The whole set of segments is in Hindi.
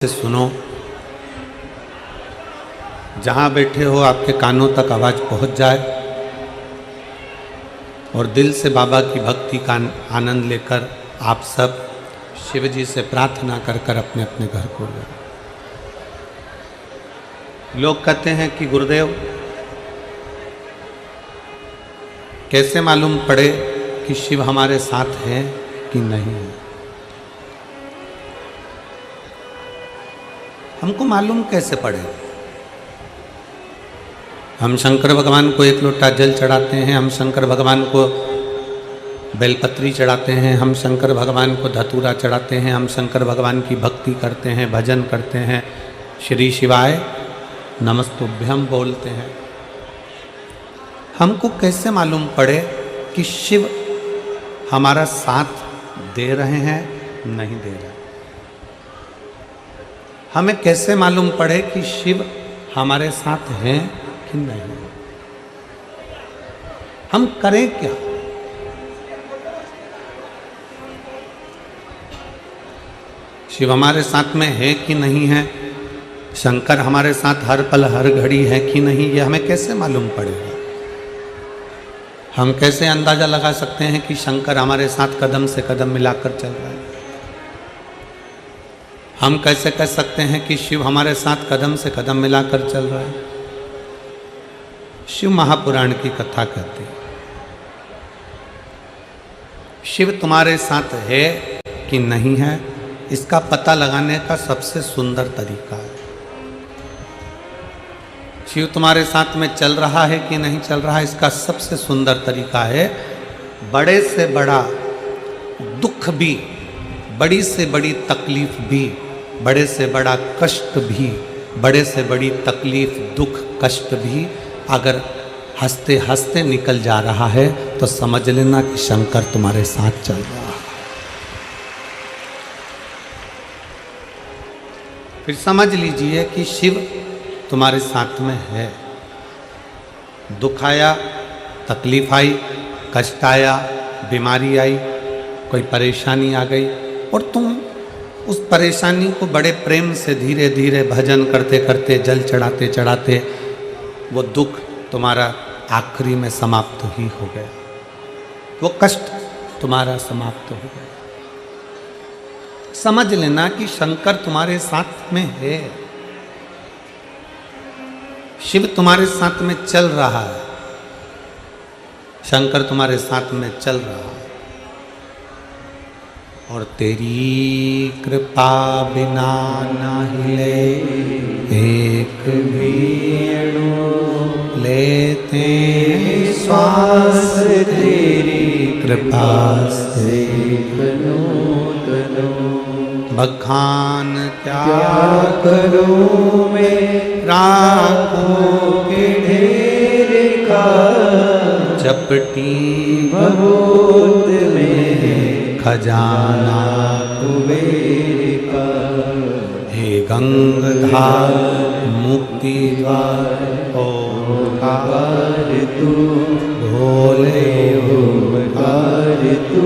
से सुनो, जहाँ बैठे हो आपके कानों तक आवाज़ पहुँच जाए और दिल से बाबा की भक्ति का आनंद लेकर आप सब शिव जी से प्रार्थना कर कर अपने अपने घर को ले। लोग कहते हैं कि गुरुदेव कैसे मालूम पड़े कि शिव हमारे साथ है कि नहीं है। हमको मालूम कैसे पड़े? हम शंकर भगवान को एक लोटा जल चढ़ाते हैं, हम शंकर भगवान को बेलपत्री चढ़ाते हैं, हम शंकर भगवान को धतूरा चढ़ाते हैं, हम शंकर भगवान की भक्ति करते हैं, भजन करते हैं, श्री शिवाय नमस्तुभ्यम बोलते हैं। हमको कैसे मालूम पड़े कि शिव हमारा साथ दे रहे हैं नहीं दे रहे? हमें कैसे मालूम पड़े कि शिव हमारे साथ हैं कि नहीं? हम करें क्या? शिव हमारे साथ में है कि नहीं है, शंकर हमारे साथ हर पल हर घड़ी है कि नहीं, ये हमें कैसे मालूम पड़ेगा? हम कैसे अंदाजा लगा सकते हैं कि शंकर हमारे साथ कदम से कदम मिलाकर चल रहा है? हम कैसे कह सकते हैं कि शिव हमारे साथ कदम से कदम मिलाकर चल रहा है? शिव महापुराण की कथा कहती है, शिव तुम्हारे साथ है कि नहीं है, इसका पता लगाने का सबसे सुंदर तरीका है। शिव तुम्हारे साथ में चल रहा है कि नहीं चल रहा है, इसका सबसे सुंदर तरीका है बड़े से बड़ा दुख भी, बड़ी से बड़ी तकलीफ भी, बड़े से बड़ा कष्ट भी, बड़े से बड़ी तकलीफ दुख कष्ट भी अगर हंसते हंसते निकल जा रहा है तो समझ लेना कि शंकर तुम्हारे साथ चल रहा है। फिर समझ लीजिए कि शिव तुम्हारे साथ में है। दुख आया, तकलीफ आई, कष्ट आया, बीमारी आई, कोई परेशानी आ गई और तुम उस परेशानी को बड़े प्रेम से धीरे धीरे भजन करते करते, जल चढ़ाते चढ़ाते वो दुख तुम्हारा आखिरी में समाप्त ही हो गया, वो कष्ट तुम्हारा समाप्त हो गया। समझ लेना कि शंकर तुम्हारे साथ में है, शिव तुम्हारे साथ में चल रहा है, शंकर तुम्हारे साथ में चल रहा है। और तेरी कृपा बिना ना हिले एक भी अणु, लेते श्वास तेरी कृपा से बखान क्या करूं मैं राखों के ढेर का, चपटी बहुत में खजाना कुबेर का। हे गंगाधार मुक्ति द्वार ओंकार तू, भोले ओंकार तू,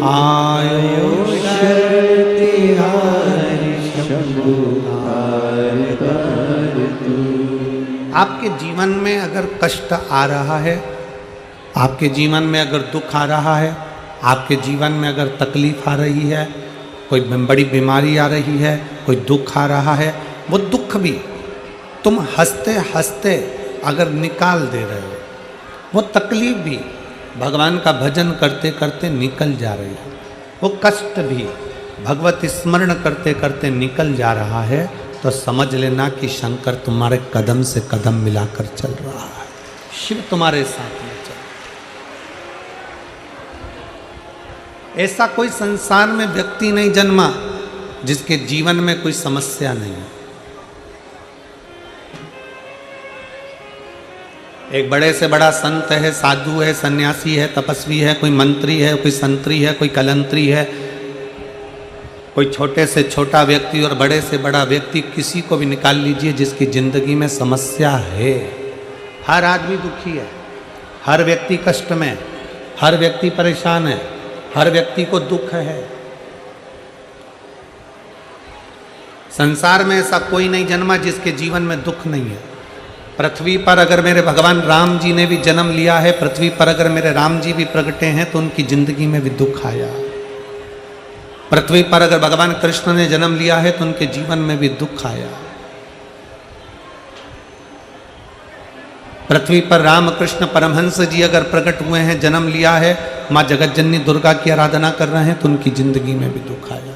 आयुष तिहारी शंभुकार तू। आपके जीवन में अगर कष्ट आ रहा है, आपके जीवन में अगर दुख आ रहा है, आपके जीवन में अगर तकलीफ आ रही है, कोई बड़ी बीमारी आ रही है, कोई दुख आ रहा है, वो दुख भी तुम हंसते हंसते अगर निकाल दे रहे हो, वो तकलीफ भी भगवान का भजन करते करते निकल जा रही है, वो कष्ट भी भगवत स्मरण करते करते निकल जा रहा है, तो समझ लेना कि शंकर तुम्हारे कदम से कदम मिलाकर चल रहा है, शिव तुम्हारे साथ में चल। ऐसा कोई संसार में व्यक्ति नहीं जन्मा जिसके जीवन में कोई समस्या नहीं है। एक बड़े से बड़ा संत है, साधु है, सन्यासी है, तपस्वी है, कोई मंत्री है, कोई संतरी है, कोई कलंतरी है, कोई छोटे से छोटा व्यक्ति और बड़े से बड़ा व्यक्ति, किसी को भी निकाल लीजिए जिसकी जिंदगी में समस्या है। हर आदमी दुखी है, हर व्यक्ति कष्ट में, हर व्यक्ति परेशान है, हर व्यक्ति को दुख है। संसार में ऐसा कोई नहीं जन्मा जिसके जीवन में दुख नहीं है। पृथ्वी पर अगर मेरे भगवान राम जी ने भी जन्म लिया है, पृथ्वी पर अगर मेरे राम जी भी प्रगटे हैं तो उनकी जिंदगी में भी दुख आया। पृथ्वी पर अगर भगवान कृष्ण ने जन्म लिया है तो उनके जीवन में भी दुख आया। पृथ्वी पर रामकृष्ण परमहंस जी अगर प्रकट हुए हैं, जन्म लिया है, माँ जगतजननी दुर्गा की आराधना कर रहे हैं तो उनकी जिंदगी में भी दुख आया।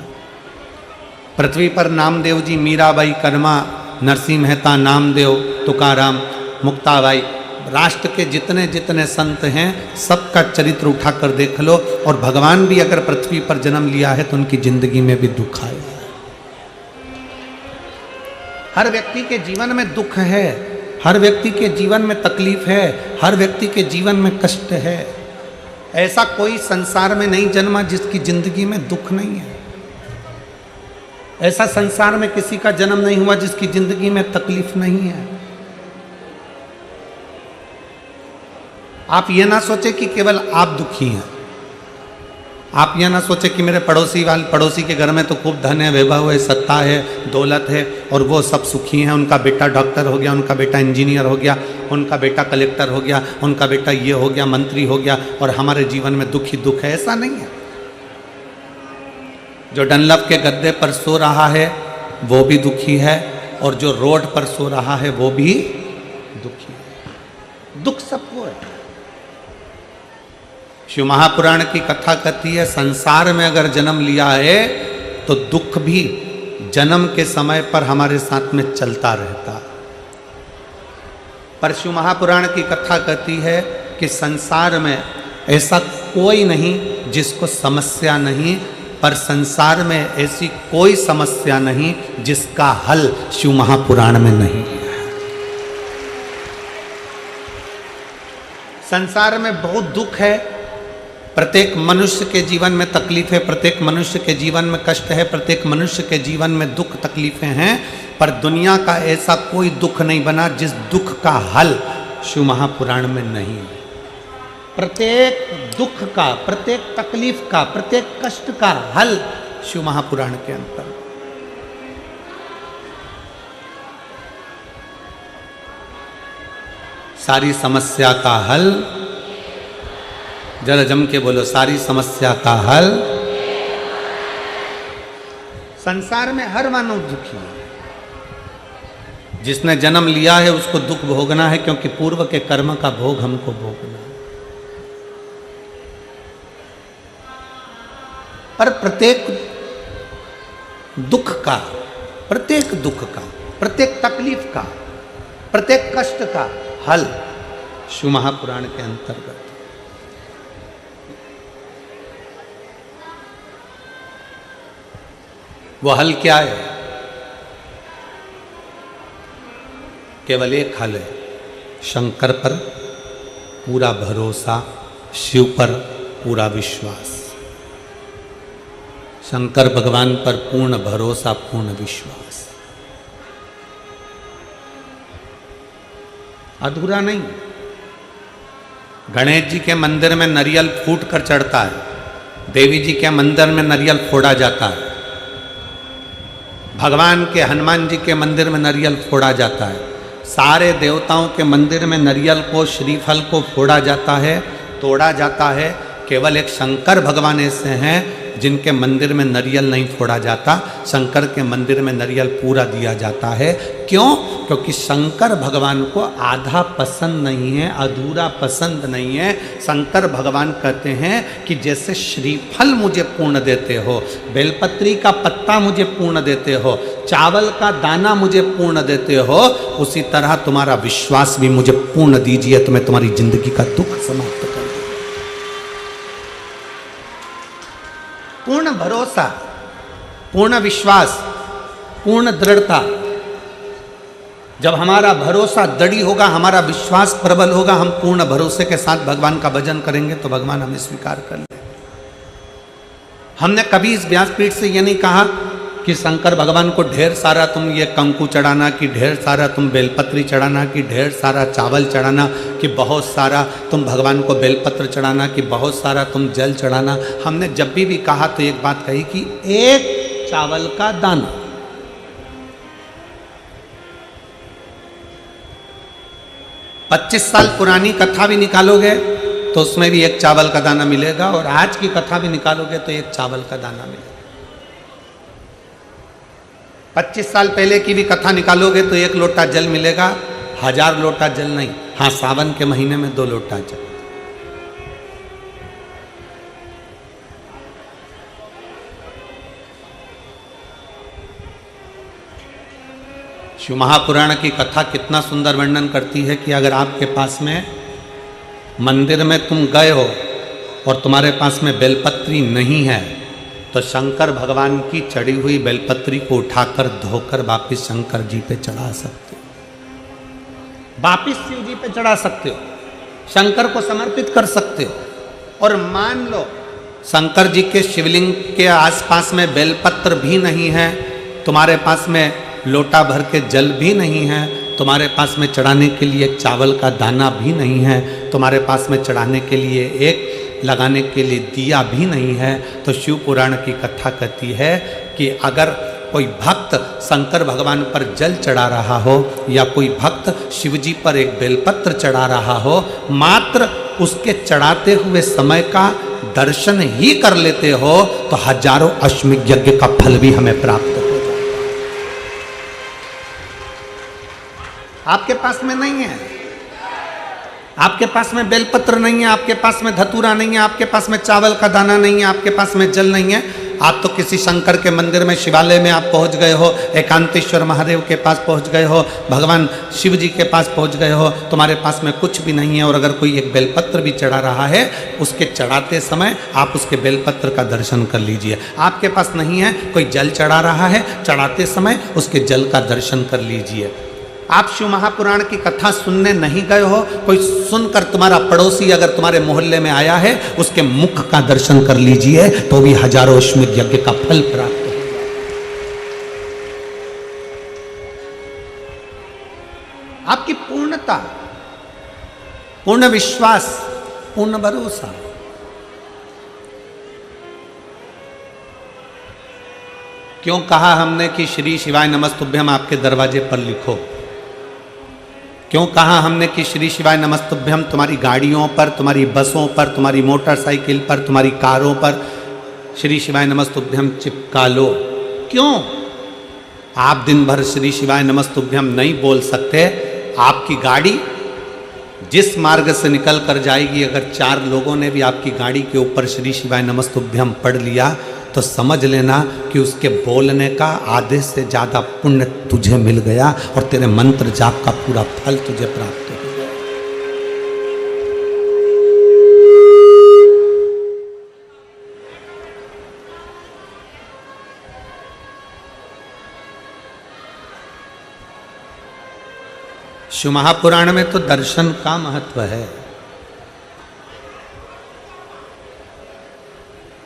पृथ्वी पर नामदेव जी, मीराबाई, कर्मा, नरसिंह मेहता, नामदेव, तुकाराम, मुक्ताबाई, राष्ट्र के जितने जितने संत हैं सबका चरित्र उठाकर देख लो, और भगवान भी अगर पृथ्वी पर जन्म लिया है तो उनकी जिंदगी में भी दुख आया है। हर व्यक्ति के जीवन में दुख है, हर व्यक्ति के जीवन में तकलीफ है, हर व्यक्ति के जीवन में कष्ट है। ऐसा कोई संसार में नहीं जन्मा जिसकी जिंदगी में दुख नहीं है। ऐसा संसार में किसी का जन्म नहीं हुआ जिसकी जिंदगी में तकलीफ नहीं है। आप ये ना सोचे कि केवल आप दुखी हैं। आप यह ना सोचे कि मेरे पड़ोसी के घर में तो खूब धन है, वैभव है, सत्ता है, दौलत है और वो सब सुखी हैं। उनका बेटा डॉक्टर हो गया, उनका बेटा इंजीनियर हो गया, उनका बेटा कलेक्टर हो गया, उनका बेटा ये हो गया, मंत्री हो गया, और हमारे जीवन में दुख ही दुख है। ऐसा नहीं है। जो डनलप के गद्दे पर सो रहा है वो भी दुखी है, और जो रोड पर सो रहा है वो भी दुखी है। दुख सबको है। शिव महापुराण की कथा कहती है, संसार में अगर जन्म लिया है तो दुख भी जन्म के समय पर हमारे साथ में चलता रहता। पर शिव महापुराण की कथा कहती है कि संसार में ऐसा कोई नहीं जिसको समस्या नहीं, पर संसार में ऐसी कोई समस्या नहीं जिसका हल शिव महापुराण में नहीं है। संसार में बहुत दुख है, प्रत्येक मनुष्य के जीवन में तकलीफ है, प्रत्येक मनुष्य के जीवन में कष्ट है, प्रत्येक मनुष्य के जीवन में दुख तकलीफें हैं, पर दुनिया का ऐसा कोई दुख नहीं बना जिस दुख का हल शिव महापुराण में नहीं है। प्रत्येक दुख का, प्रत्येक तकलीफ का, प्रत्येक कष्ट का हल शिव महापुराण के अंतर। सारी समस्या का हल, जरा जम के बोलो, सारी समस्या का हल। संसार में हर मानव दुखी है। जिसने जन्म लिया है उसको दुख भोगना है, क्योंकि पूर्व के कर्म का भोग हमको भोगना है। पर प्रत्येक दुख का, प्रत्येक दुख का, प्रत्येक तकलीफ का, प्रत्येक कष्ट का हल शिव महापुराण के अंतर्गत। वो हल क्या है? केवल एक हल है, शंकर पर पूरा भरोसा, शिव पर पूरा विश्वास। शंकर भगवान पर पूर्ण भरोसा, पूर्ण विश्वास। अधूरा नहीं। गणेश जी के मंदिर में नारियल फूट कर चढ़ता है, देवी जी के मंदिर में नारियल फोड़ा जाता है, भगवान के हनुमान जी के मंदिर में नारियल फोड़ा जाता है, सारे देवताओं के मंदिर में नारियल को, श्रीफल को फोड़ा जाता है, तोड़ा जाता है। केवल एक शंकर भगवान ऐसे हैं जिनके मंदिर में नारियल नहीं फोड़ा जाता। शंकर के मंदिर में नारियल पूरा दिया जाता है। क्यों? क्योंकि शंकर भगवान को आधा पसंद नहीं है, अधूरा पसंद नहीं है। शंकर भगवान कहते हैं कि जैसे श्रीफल मुझे पूर्ण देते हो, बेलपत्री का पत्ता मुझे पूर्ण देते हो, चावल का दाना मुझे पूर्ण देते हो, उसी तरह तुम्हारा विश्वास भी मुझे पूर्ण दीजिए तो मैं तुम्हारी जिंदगी का दुख समाप्त कर दूं। पूर्ण भरोसा, पूर्ण विश्वास, पूर्ण दृढ़ता। जब हमारा भरोसा दृढ़ होगा, हमारा विश्वास प्रबल होगा, हम पूर्ण भरोसे के साथ भगवान का भजन करेंगे तो भगवान हमें स्वीकार कर लेंगे। हमने कभी इस व्यासपीठ से ये नहीं कहा कि शंकर भगवान को ढेर सारा तुम ये कंकु चढ़ाना, कि ढेर सारा तुम बेलपत्री चढ़ाना, कि ढेर सारा चावल चढ़ाना, कि बहुत सारा तुम भगवान को बेलपत्र चढ़ाना, कि बहुत सारा तुम जल चढ़ाना। हमने जब भी कहा तो एक बात कही कि एक चावल का दाना, 25 साल पुरानी कथा भी निकालोगे तो उसमें भी एक चावल का दाना मिलेगा, और आज की कथा भी निकालोगे तो एक चावल का दाना मिलेगा। 25 साल पहले की भी कथा निकालोगे तो 1 लोटा जल मिलेगा, 1000 लोटा जल नहीं। हाँ, सावन के महीने में 2 लोटा जल। शिव महापुराण की कथा कितना सुंदर वर्णन करती है कि अगर आपके पास में मंदिर में तुम गए हो और तुम्हारे पास में बेलपत्री नहीं है तो शंकर भगवान की चढ़ी हुई बेलपत्री को उठाकर धोकर वापिस शंकर जी पे चढ़ा सकते हो, वापिस शिव जी पे चढ़ा सकते हो, शंकर को समर्पित कर सकते हो। और मान लो शंकर जी के शिवलिंग के आसपास में बेलपत्र भी नहीं है, तुम्हारे पास में लोटा भर के जल भी नहीं है, तुम्हारे पास में चढ़ाने के लिए एक चावल का दाना भी नहीं है, तुम्हारे पास में चढ़ाने के लिए एक लगाने के लिए दिया भी नहीं है, तो शिव पुराण की कथा कहती है कि अगर कोई भक्त शंकर भगवान पर जल चढ़ा रहा हो या कोई भक्त शिव जी पर एक बेलपत्र चढ़ा रहा हो, मात्र उसके चढ़ाते हुए समय का दर्शन ही कर लेते हो तो हजारों अश्वमेध यज्ञ का फल भी हमें प्राप्त हो जाता है। आपके पास में नहीं है, आपके पास में बेलपत्र नहीं है, आपके पास में धतूरा नहीं है, आपके पास में चावल का दाना नहीं है, आपके पास में जल नहीं है, आप तो किसी शंकर के मंदिर में शिवालय में आप पहुंच गए हो, एकांतेश्वर महादेव के पास पहुंच गए हो, भगवान शिव जी के पास पहुंच गए हो, तुम्हारे पास में कुछ भी नहीं है। और अगर कोई एक बेलपत्र भी चढ़ा रहा है, उसके चढ़ाते समय आप उसके बेलपत्र का दर्शन कर लीजिए। आपके पास नहीं है, कोई जल चढ़ा रहा है, चढ़ाते समय उसके जल का दर्शन कर लीजिए। आप शिव महापुराण की कथा सुनने नहीं गए हो, कोई सुनकर तुम्हारा पड़ोसी अगर तुम्हारे मोहल्ले में आया है, उसके मुख का दर्शन कर लीजिए तो भी हजारों अश्वमेध यज्ञ का फल प्राप्त हो। आपकी पूर्णता, पूर्ण विश्वास, पूर्ण भरोसा। क्यों कहा हमने कि श्री शिवाय नमस्तुभ्यम आपके दरवाजे पर लिखो? क्यों कहा हमने कि श्री शिवाय नमस्तुभ्यम तुम्हारी गाड़ियों पर, तुम्हारी बसों पर, तुम्हारी मोटरसाइकिल पर, तुम्हारी कारों पर श्री शिवाय नमस्तुभ्यम चिपका लो? क्यों? आप दिन भर श्री शिवाय नमस्तुभ्यम नहीं बोल सकते, आपकी गाड़ी जिस मार्ग से निकल कर जाएगी, अगर 4 लोगों ने भी आपकी गाड़ी के ऊपर श्री शिवाय नमस्तुभ्यम पढ़ लिया तो समझ लेना कि उसके बोलने का आधे से ज़्यादा पुण्य तुझे मिल गया और तेरे मंत्र जाप का पूरा फल तुझे प्राप्त हो गया। शिव महापुराण में तो दर्शन का महत्व है।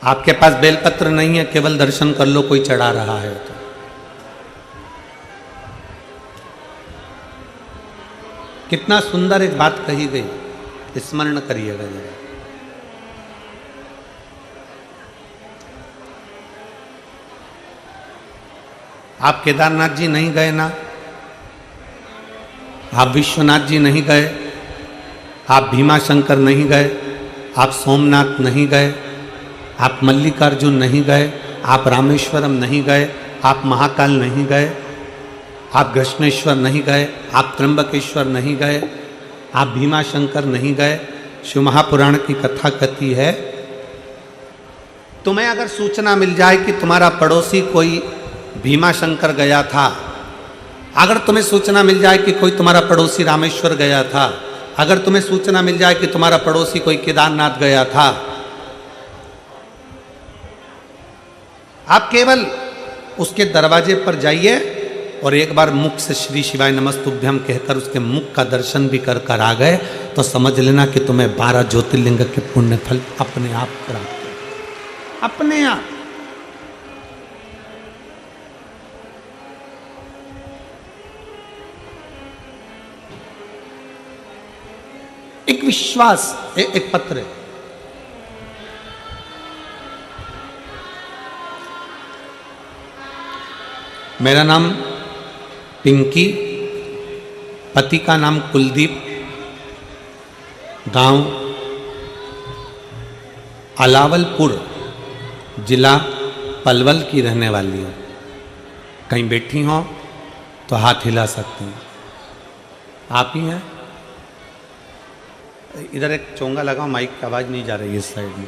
आपके पास बेलपत्र नहीं है, केवल दर्शन कर लो कोई चढ़ा रहा है तो। कितना सुंदर एक बात कही गई, स्मरण करिएगा जरा। आप केदारनाथ जी नहीं गए ना, आप विश्वनाथ जी नहीं गए, आप भीमाशंकर नहीं गए, आप सोमनाथ नहीं गए, आप मल्लिकार्जुन नहीं गए, आप रामेश्वरम नहीं गए, आप महाकाल नहीं गए, आप कृष्णेश्वर नहीं गए, आप त्र्यंबकेश्वर नहीं गए, आप भीमाशंकर नहीं गए। शिव महापुराण की कथा कहती है, तुम्हें अगर सूचना मिल जाए कि तुम्हारा पड़ोसी कोई भीमाशंकर गया था, अगर तुम्हें सूचना मिल जाए कि कोई तुम्हारा पड़ोसी रामेश्वर गया था, अगर तुम्हें सूचना मिल जाए कि तुम्हारा पड़ोसी कोई केदारनाथ गया था, आप केवल उसके दरवाजे पर जाइए और एक बार मुख से श्री शिवाय नमस्तुभ्यम कहकर उसके मुख का दर्शन भी कर कर आ गए तो समझ लेना कि तुम्हें 12 ज्योतिर्लिंग के पुण्य फल अपने आप प्राप्त हो, अपने आप। एक विश्वास, एक पत्र है। मेरा नाम पिंकी, पति का नाम कुलदीप, गांव अलावलपुर, जिला पलवल की रहने वाली हूँ। कहीं बैठी हो तो हाथ हिला सकती हैं। आप ही हैं? इधर एक चोंगा लगाओ, माइक की आवाज़ नहीं जा रही है इस साइड में।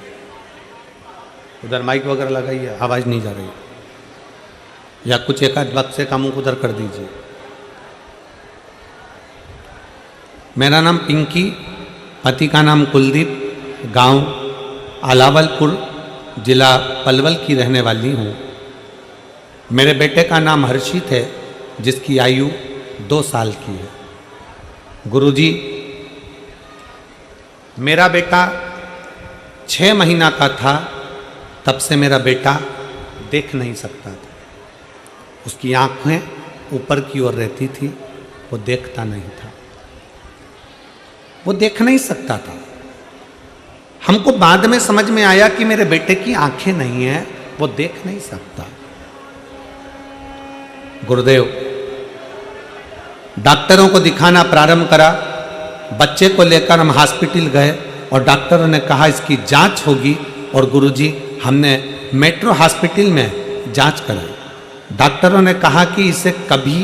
उधर माइक वगैरह लगाइए, आवाज़ नहीं जा रही। या कुछ एक आध बक्से का मुंह उधर कर दीजिए। मेरा नाम पिंकी, पति का नाम कुलदीप, गांव अलावलपुर, जिला पलवल की रहने वाली हूँ। मेरे बेटे का नाम हर्षित है, जिसकी आयु 2 साल की है। गुरुजी, मेरा बेटा 6 महीना का था, तब से मेरा बेटा देख नहीं सकता था। उसकी आंखें ऊपर की ओर रहती थी, वो देखता नहीं था, वो देख नहीं सकता था। हमको बाद में समझ में आया कि मेरे बेटे की आंखें नहीं है, वो देख नहीं सकता। गुरुदेव, डॉक्टरों को दिखाना प्रारंभ करा। बच्चे को लेकर हम हॉस्पिटल गए और डॉक्टरों ने कहा इसकी जांच होगी। और गुरुजी, हमने मेट्रो हॉस्पिटल में जांच कराई। डॉक्टरों ने कहा कि इसे कभी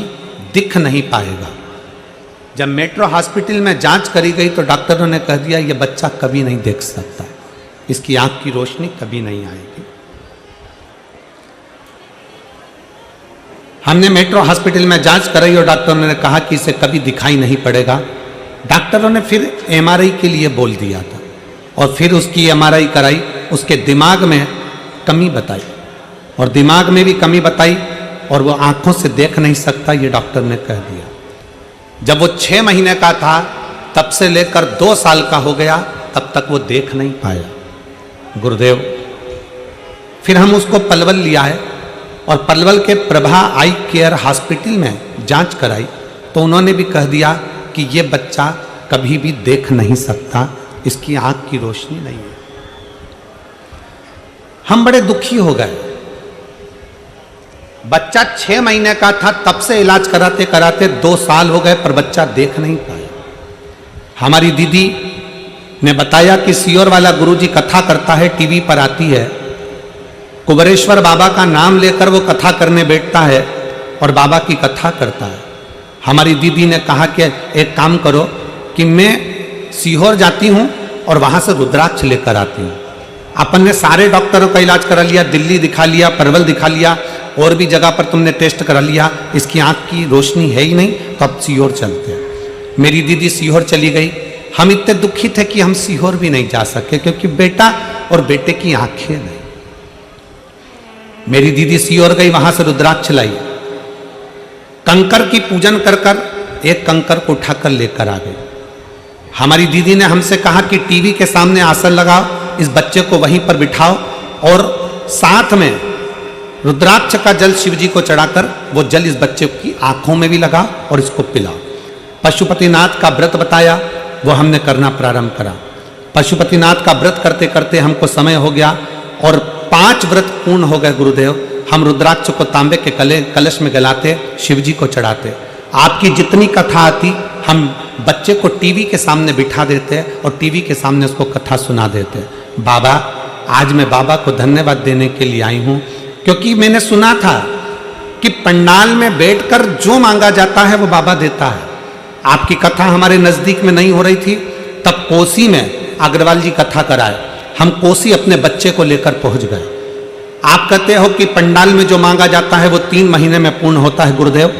दिख नहीं पाएगा। जब मेट्रो हॉस्पिटल में जांच करी गई तो डॉक्टरों ने कह दिया ये बच्चा कभी नहीं देख सकता, इसकी आंख की रोशनी कभी नहीं आएगी। हमने मेट्रो हॉस्पिटल में जांच कराई और डॉक्टरों ने कहा कि इसे कभी दिखाई नहीं पड़ेगा। डॉक्टरों ने फिर एमआरआई के लिए बोल दिया था और फिर उसकी एमआरआई कराई। उसके दिमाग में कमी बताई और दिमाग में भी कमी बताई और वो आंखों से देख नहीं सकता, ये डॉक्टर ने कह दिया। जब वो 6 महीने का था, तब से लेकर 2 साल का हो गया, तब तक वो देख नहीं पाया। गुरुदेव, फिर हम उसको पलवल लिया है और पलवल के प्रभा आई केयर हॉस्पिटल में जांच कराई तो उन्होंने भी कह दिया कि ये बच्चा कभी भी देख नहीं सकता, इसकी आंख की रोशनी नहीं है। हम बड़े दुखी हो गए। बच्चा 6 महीने का था, तब से इलाज कराते कराते 2 साल हो गए, पर बच्चा देख नहीं पाया। हमारी दीदी ने बताया कि सियोर वाला गुरुजी कथा करता है, टीवी पर आती है। कुबरेश्वर बाबा का नाम लेकर वो कथा करने बैठता है और बाबा की कथा करता है। हमारी दीदी ने कहा कि एक काम करो कि मैं सीहोर जाती हूँ और वहाँ से रुद्राक्ष लेकर आती हूँ। अपन ने सारे डॉक्टरों का इलाज करा लिया, दिल्ली दिखा लिया, परवल दिखा लिया, और भी जगह पर तुमने टेस्ट करा लिया, इसकी आँख की रोशनी है ही नहीं, तो अब सीहोर चलते हैं। मेरी दीदी सीहोर चली गई। हम इतने दुखी थे कि हम सीहोर भी नहीं जा सके, क्योंकि बेटा और बेटे की आंखें नहीं। मेरी दीदी सीहोर गई, वहां से रुद्राक्ष लाई, कंकर की पूजन कर कर एक कंकर को उठाकर लेकर आ गई। हमारी दीदी ने हमसे कहा कि टीवी के सामने आसन लगाओ, इस बच्चे को वहीं पर बिठाओ और साथ में रुद्राक्ष का जल शिव जी को चढ़ाकर वो जल इस बच्चे की आंखों में भी लगाओ और इसको पिलाओ। पशुपतिनाथ का व्रत बताया, वो हमने करना प्रारंभ करा। पशुपतिनाथ का व्रत करते करते हमको समय हो गया और 5 व्रत पूर्ण हो गए। गुरुदेव, हम रुद्राक्ष को तांबे के कलश में गलाते, शिव जी को चढ़ाते। आपकी जितनी कथा आती हम बच्चे को टीवी के सामने बिठा देते और टीवी के सामने उसको कथा सुना देते। बाबा, आज मैं बाबा को धन्यवाद देने के लिए आई हूँ, क्योंकि मैंने सुना था कि पंडाल में बैठकर जो मांगा जाता है वो बाबा देता है। आपकी कथा हमारे नज़दीक में नहीं हो रही थी, तब कोसी में अग्रवाल जी कथा कराए। हम कोसी अपने बच्चे को लेकर पहुंच गए। आप कहते हो कि पंडाल में जो मांगा जाता है वो 3 महीने में पूर्ण होता है। गुरुदेव,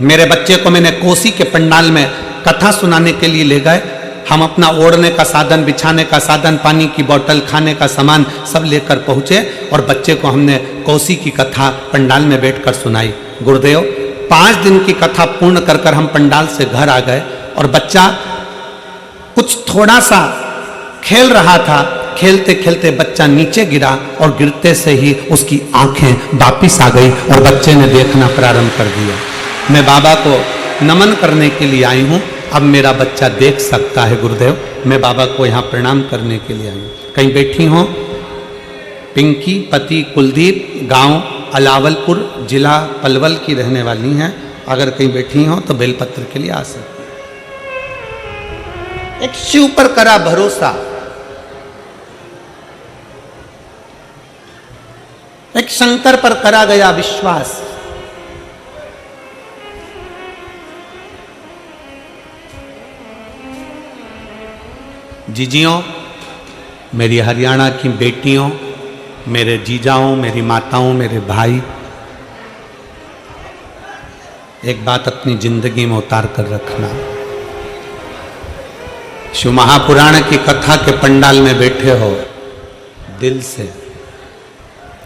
मेरे बच्चे को मैंने कोसी के पंडाल में कथा सुनाने के लिए ले गए। हम अपना ओढ़ने का साधन, बिछाने का साधन, पानी की बोतल, खाने का सामान सब लेकर पहुँचे और बच्चे को हमने कोसी की कथा पंडाल में बैठकर सुनाई। गुरुदेव, 5 दिन की कथा पूर्ण कर कर हम पंडाल से घर आ गए और बच्चा कुछ थोड़ा सा खेल रहा था। खेलते खेलते बच्चा नीचे गिरा और गिरते से ही उसकी आंखें वापिस आ गई और बच्चे ने देखना प्रारंभ कर दिया। मैं बाबा को नमन करने के लिए आई हूँ, अब मेरा बच्चा देख सकता है। गुरुदेव, मैं बाबा को यहाँ प्रणाम करने के लिए आई हूँ। कहीं बैठी हो? पिंकी, पति कुलदीप, गांव अलावलपुर, जिला पलवल की रहने वाली हैं। अगर कहीं बैठी हो तो बेलपत्र के लिए आ सकते। एक शिव पर करा भरोसा, एक शंकर पर करा गया विश्वास। जीजियों, मेरी हरियाणा की बेटियों, मेरे जीजाओं, मेरी माताओं, मेरे भाई, एक बात अपनी जिंदगी में उतार कर रखना। शिव महापुराण की कथा के पंडाल में बैठे हो, दिल से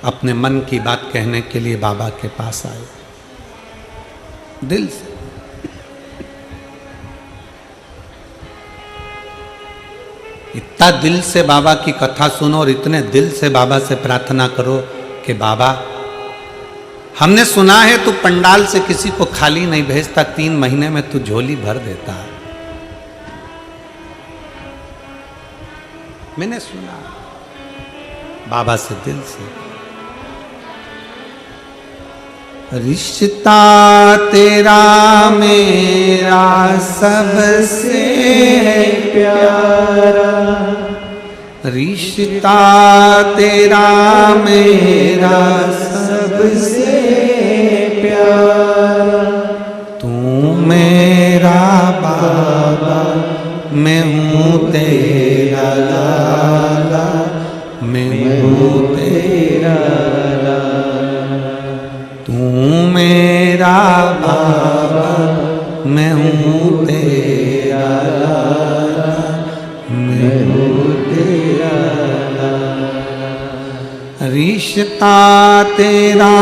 अपने मन की बात कहने के लिए बाबा के पास आए, दिल से। इतना दिल से बाबा की कथा सुनो और इतने दिल से बाबा से प्रार्थना करो कि बाबा, हमने सुना है तू पंडाल से किसी को खाली नहीं भेजता, 3 महीने में तू झोली भर देता है। मैंने सुना बाबा से दिल से। रिश्ता तेरा मेरा सबसे प्यारा, रिश्ता तेरा मेरा सबसे प्यारा, तू मेरा बाबा, मैं हूँ तेरा लाला, मैं हूँ तेरा मेरा बाबा, मैं हूँ तेरा लाला, मैं हूँ तेरा लाला। रिश्ता तेरा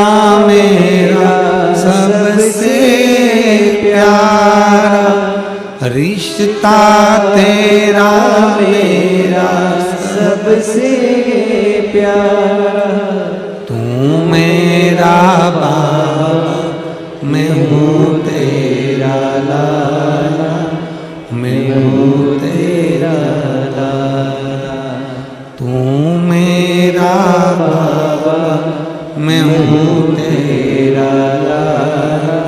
मेरा सबसे प्यारा, रिश्ता तेरा मेरा सबसे प्यारा, तू मेरा बाबा, मैं हूँ तेरा लाला, मैं हूँ तेरा लाला, तू मेरा बाबा, मैं हूँ तेरा लाला,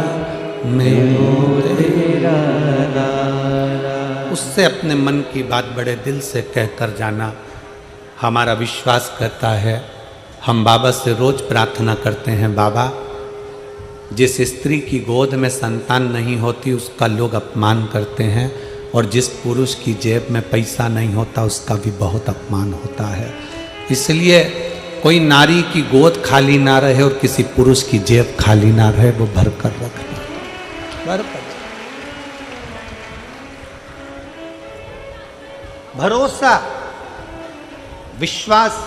मैं हूँ तेरा लाला। उससे अपने मन की बात बड़े दिल से कहकर जाना। हमारा विश्वास करता है, हम बाबा से रोज प्रार्थना करते हैं, बाबा जिस स्त्री की गोद में संतान नहीं होती उसका लोग अपमान करते हैं, और जिस पुरुष की जेब में पैसा नहीं होता उसका भी बहुत अपमान होता है। इसलिए कोई नारी की गोद खाली ना रहे और किसी पुरुष की जेब खाली ना रहे, वो भर कर रखना, भर कर। भरोसा, विश्वास,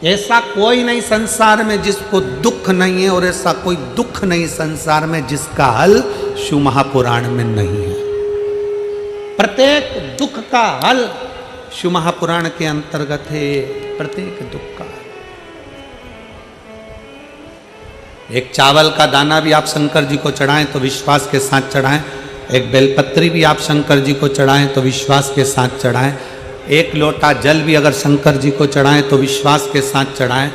ऐसा कोई नहीं संसार में जिसको दुख नहीं है, और ऐसा कोई दुख नहीं संसार में जिसका हल शिव महापुराण में नहीं है। प्रत्येक दुख का हल शिव महापुराण के अंतर्गत है, प्रत्येक दुख का हल। एक चावल का दाना भी आप शंकर जी को चढ़ाएं तो विश्वास के साथ चढ़ाएं, एक बेलपत्री भी आप शंकर जी को चढ़ाएं तो विश्वास के साथ चढ़ाएं, एक लोटा जल भी अगर शंकर जी को चढ़ाएं तो विश्वास के साथ चढ़ाएं।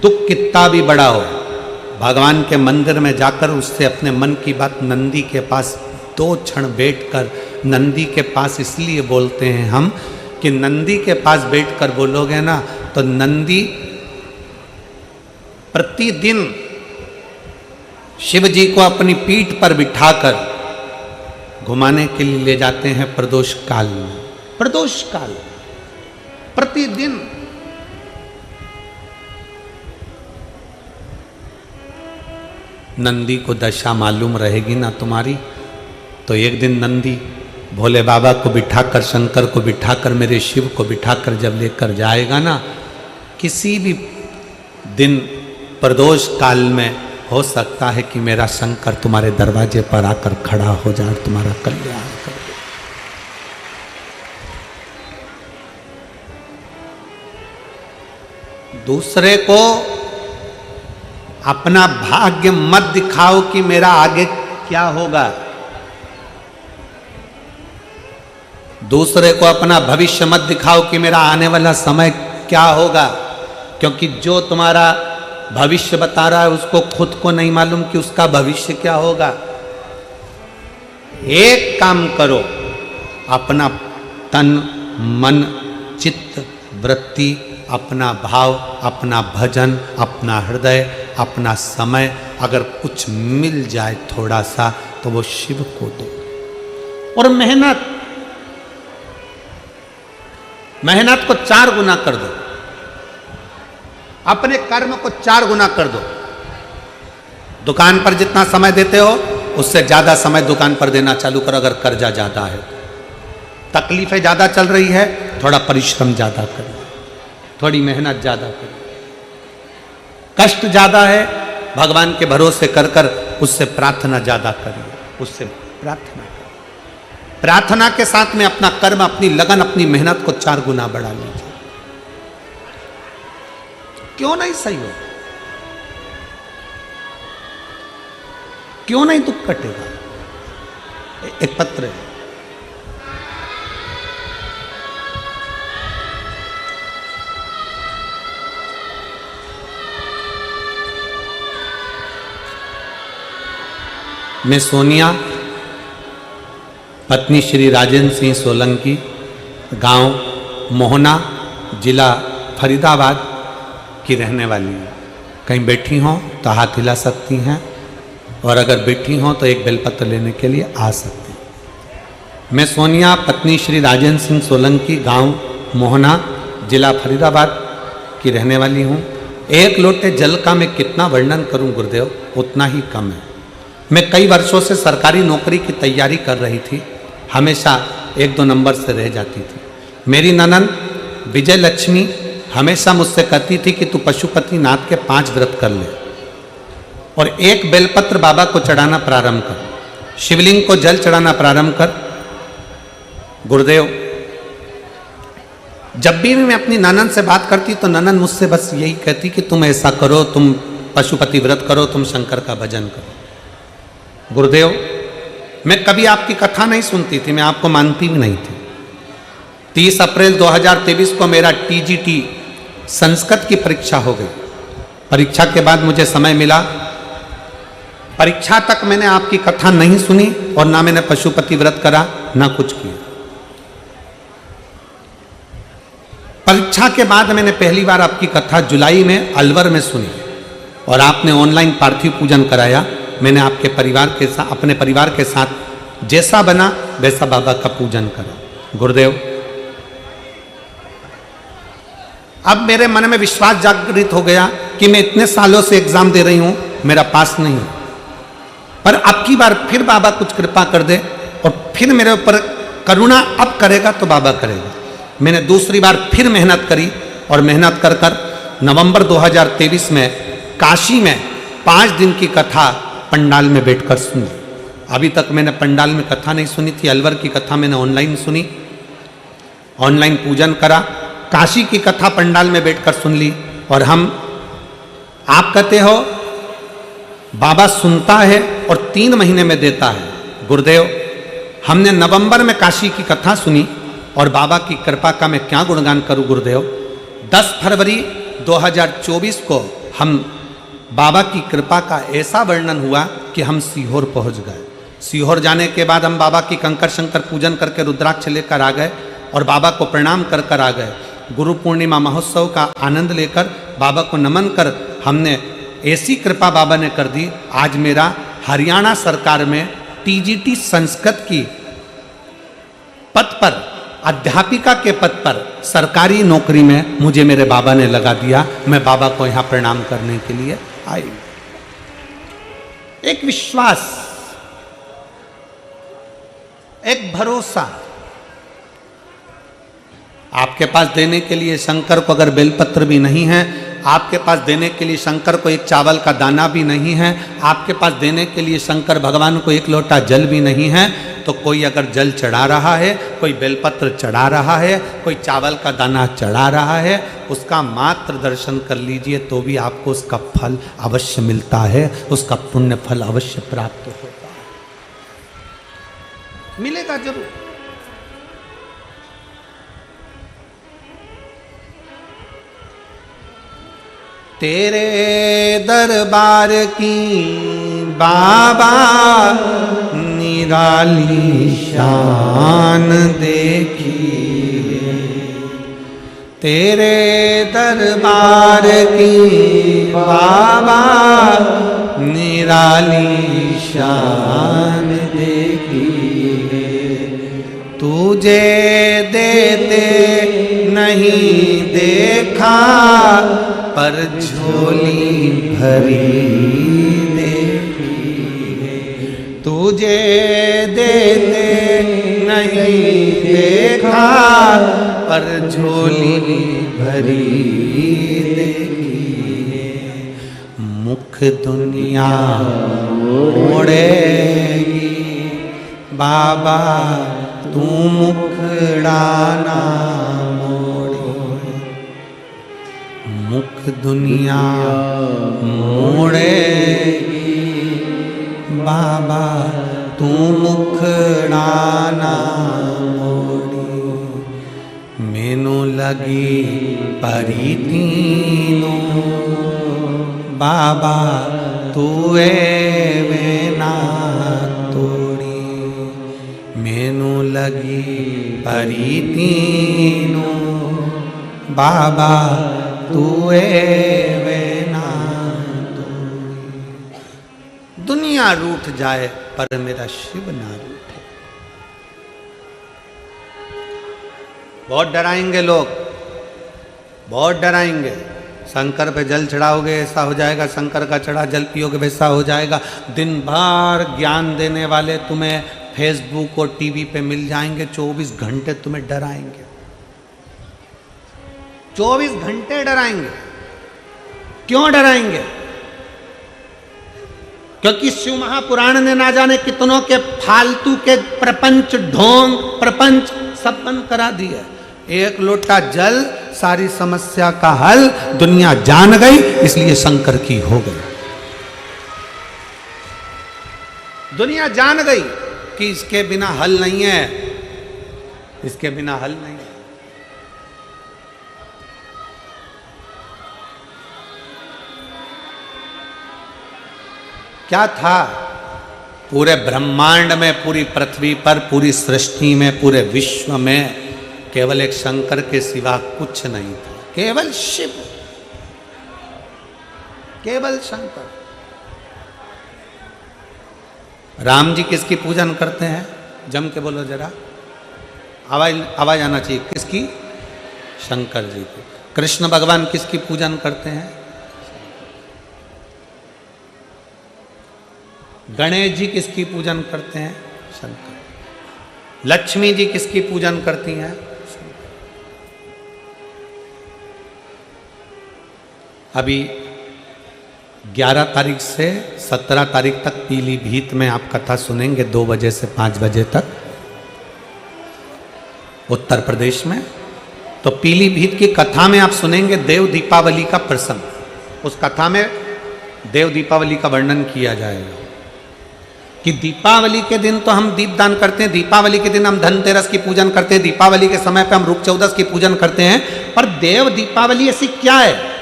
दुख कितना भी बड़ा हो, भगवान के मंदिर में जाकर उससे अपने मन की बात नंदी के पास 2 क्षण बैठकर, नंदी के पास इसलिए बोलते हैं हम कि नंदी के पास बैठकर बोलोगे ना तो नंदी प्रतिदिन शिव जी को अपनी पीठ पर बिठाकर घुमाने के लिए ले जाते हैं प्रदोष काल में। प्रदोष काल प्रतिदिन नंदी को दशा मालूम रहेगी ना तुम्हारी, तो एक दिन नंदी भोले बाबा को बिठाकर, शंकर को बिठाकर, मेरे शिव को बिठाकर जब लेकर जाएगा ना, किसी भी दिन प्रदोष काल में हो सकता है कि मेरा शंकर तुम्हारे दरवाजे पर आकर खड़ा हो जाए, तुम्हारा कल्याण कर दे। दूसरे को अपना भाग्य मत दिखाओ कि मेरा आगे क्या होगा, दूसरे को अपना भविष्य मत दिखाओ कि मेरा आने वाला समय क्या होगा, क्योंकि जो तुम्हारा भविष्य बता रहा है उसको खुद को नहीं मालूम कि उसका भविष्य क्या होगा। एक काम करो, अपना तन मन चित्त वृत्ति, अपना भाव, अपना भजन, अपना हृदय, अपना समय अगर कुछ मिल जाए थोड़ा सा तो वो शिव को दो। और मेहनत को 4 गुना कर दो, अपने कर्म को 4 गुना कर दो। दुकान पर जितना समय देते हो उससे ज्यादा समय दुकान पर देना चालू करो। अगर कर्जा ज्यादा है, तकलीफें ज्यादा चल रही है, थोड़ा परिश्रम ज्यादा करो, थोड़ी मेहनत ज्यादा करो। कष्ट ज्यादा है, भगवान के भरोसे कर कर उससे प्रार्थना ज्यादा करिए, उससे प्रार्थना करिए। प्रार्थना के साथ में अपना कर्म, अपनी लगन, अपनी मेहनत को 4 गुना बढ़ा लीजिए। क्यों नहीं सही हो? क्यों नहीं दुख कटेगा? एक पत्र है, मैं सोनिया, पत्नी श्री राजेंद्र सिंह सोलंकी, गांव मोहना, जिला फरीदाबाद की रहने वाली हूँ। कहीं बैठी हों तो हाथ हिला सकती हैं, और अगर बैठी हों तो एक बेलपत्र लेने के लिए आ सकती हैं। मैं सोनिया, पत्नी श्री राजेंद्र सिंह सोलंकी, गांव मोहना, जिला फरीदाबाद की रहने वाली हूँ। 1 लोटे जल का मैं कितना वर्णन करूँ गुरुदेव, उतना ही कम है। मैं कई वर्षों से सरकारी नौकरी की तैयारी कर रही थी, हमेशा 1-2 नंबर से रह जाती थी। मेरी ननद विजय लक्ष्मी हमेशा मुझसे कहती थी कि तू पशुपति नाथ के 5 व्रत कर ले और 1 बेलपत्र बाबा को चढ़ाना प्रारंभ कर, शिवलिंग को जल चढ़ाना प्रारंभ कर। गुरुदेव, जब भी मैं अपनी ननद से बात करती तो ननद मुझसे बस यही कहती कि तुम ऐसा करो, तुम पशुपति व्रत करो, तुम शंकर का भजन करो। गुरुदेव, मैं कभी आपकी कथा नहीं सुनती थी, मैं आपको मानती भी नहीं थी। 30 अप्रैल 2023 को मेरा टीजीटी संस्कृत की परीक्षा हो गई। परीक्षा के बाद मुझे समय मिला, परीक्षा तक मैंने आपकी कथा नहीं सुनी और ना मैंने पशुपति व्रत करा, ना कुछ किया। परीक्षा के बाद मैंने पहली बार आपकी कथा जुलाई में अलवर में सुनी और आपने ऑनलाइन पार्थिव पूजन कराया। मैंने आपके परिवार के साथ, अपने परिवार के साथ जैसा बना वैसा बाबा का पूजन करा। गुरुदेव, अब मेरे मन में विश्वास जागृत हो गया कि मैं इतने सालों से एग्जाम दे रही हूं, मेरा पास नहीं, पर अब की बार फिर बाबा कुछ कृपा कर दे और फिर मेरे ऊपर करुणा अब करेगा तो बाबा करेगा। मैंने दूसरी बार फिर मेहनत करी और मेहनत कर कर नवंबर 2023 में काशी में 5 दिन की कथा पंडाल में बैठकर सुनी। अभी तक मैंने पंडाल में कथा नहीं सुनी थी। अलवर की कथा मैंने ऑनलाइन सुनी, ऑनलाइन पूजन करा। काशी की कथा पंडाल में बैठकर सुन ली। और आप कहते हो बाबा सुनता है और 3 महीने में देता है। गुरुदेव, हमने नवंबर में काशी की कथा सुनी और बाबा की कृपा का मैं क्या गुणगान करूं गुरुदेव। 10 फरवरी 2024 को हम बाबा की कृपा का ऐसा वर्णन हुआ कि हम सीहोर पहुंच गए। सीहोर जाने के बाद हम बाबा की कंकर शंकर पूजन करके रुद्राक्ष लेकर आ गए और बाबा को प्रणाम कर कर आ गए। गुरु पूर्णिमा महोत्सव का आनंद लेकर बाबा को नमन कर हमने ऐसी कृपा बाबा ने कर दी। आज मेरा हरियाणा सरकार में टीजीटी संस्कृत की पद पर, अध्यापिका के पद पर सरकारी नौकरी में मुझे मेरे बाबा ने लगा दिया। मैं बाबा को यहाँ प्रणाम करने के लिए आई। एक विश्वास, एक भरोसा। आपके पास देने के लिए शंकर को अगर बेलपत्र भी नहीं है, आपके पास देने के लिए शंकर को एक चावल का दाना भी नहीं है, आपके पास देने के लिए शंकर भगवान को एक लोटा जल भी नहीं है, तो कोई अगर जल चढ़ा रहा है, कोई बेलपत्र चढ़ा रहा है, कोई चावल का दाना चढ़ा रहा है, उसका मात्र दर्शन कर लीजिए तो भी आपको उसका फल अवश्य मिलता है, उसका पुण्य फल अवश्य प्राप्त होता है, मिलेगा जरूर। तेरे दरबार की बाबा निराली शान देखी तेरे दरबार की बाबा, निराली शान देखी तुझे देते नहीं देखा, पर झोली भरी देखी तुझे देते नहीं देखा, पर झोली भरी देखी मुख दुनिया मोड़ेगी बाबा, तू मुखड़ा ना मोड़ी, मुख दुनिया मोड़ेगी बाबा, तू मुखड़ा ना मोड़ी। मैनू लगी परी तीनों बाबा, तू वे ना तोड़ी, मैनू लगी परी तीनों बाबा, तू वे ना तोड़ी। दुनिया रूठ जाए पर मेरा शिव ना रूठे। बहुत डराएंगे लोग, बहुत डराएंगे। शंकर पे जल चढ़ाओगे ऐसा हो जाएगा, शंकर का चढ़ा जल पियोगे वैसा हो जाएगा। दिन भर ज्ञान देने वाले तुम्हें फेसबुक और टीवी पे मिल जाएंगे, 24 घंटे तुम्हें डराएंगे, 24 घंटे डराएंगे। क्यों डराएंगे? क्योंकि शिव महापुराण ने ना जाने कितनों के फालतू के प्रपंच, ढोंग प्रपंच सब बंद करा दिया। एक लोटा जल सारी समस्या का हल, दुनिया जान गई इसलिए शंकर की हो गई। दुनिया जान गई कि इसके बिना हल नहीं है, इसके बिना हल नहीं है। क्या था पूरे ब्रह्मांड में, पूरी पृथ्वी पर, पूरी सृष्टि में, पूरे विश्व में केवल एक शंकर के सिवा कुछ नहीं था। केवल शिव, केवल शंकर। राम जी किसकी पूजन करते हैं? जम के बोलो जरा, आवाज आना चाहिए। किसकी? शंकर जी की। कृष्ण भगवान किसकी पूजन करते हैं? गणेश जी किसकी पूजन करते हैं? शंकर। लक्ष्मी जी किसकी पूजन करती हैं? अभी 11 तारीख से 17 तारीख तक पीलीभीत में आप कथा सुनेंगे 2 बजे से 5 बजे तक, उत्तर प्रदेश में। तो पीलीभीत की कथा में आप सुनेंगे देव दीपावली का प्रसंग। उस कथा में देव दीपावली का वर्णन किया जाएगा कि दीपावली के दिन तो हम दीपदान करते हैं, दीपावली के दिन हम धनतेरस की पूजन करते हैं, दीपावली के समय पे हम रूप चौदस की पूजन करते हैं। पर देव दीपावली ऐसी क्या है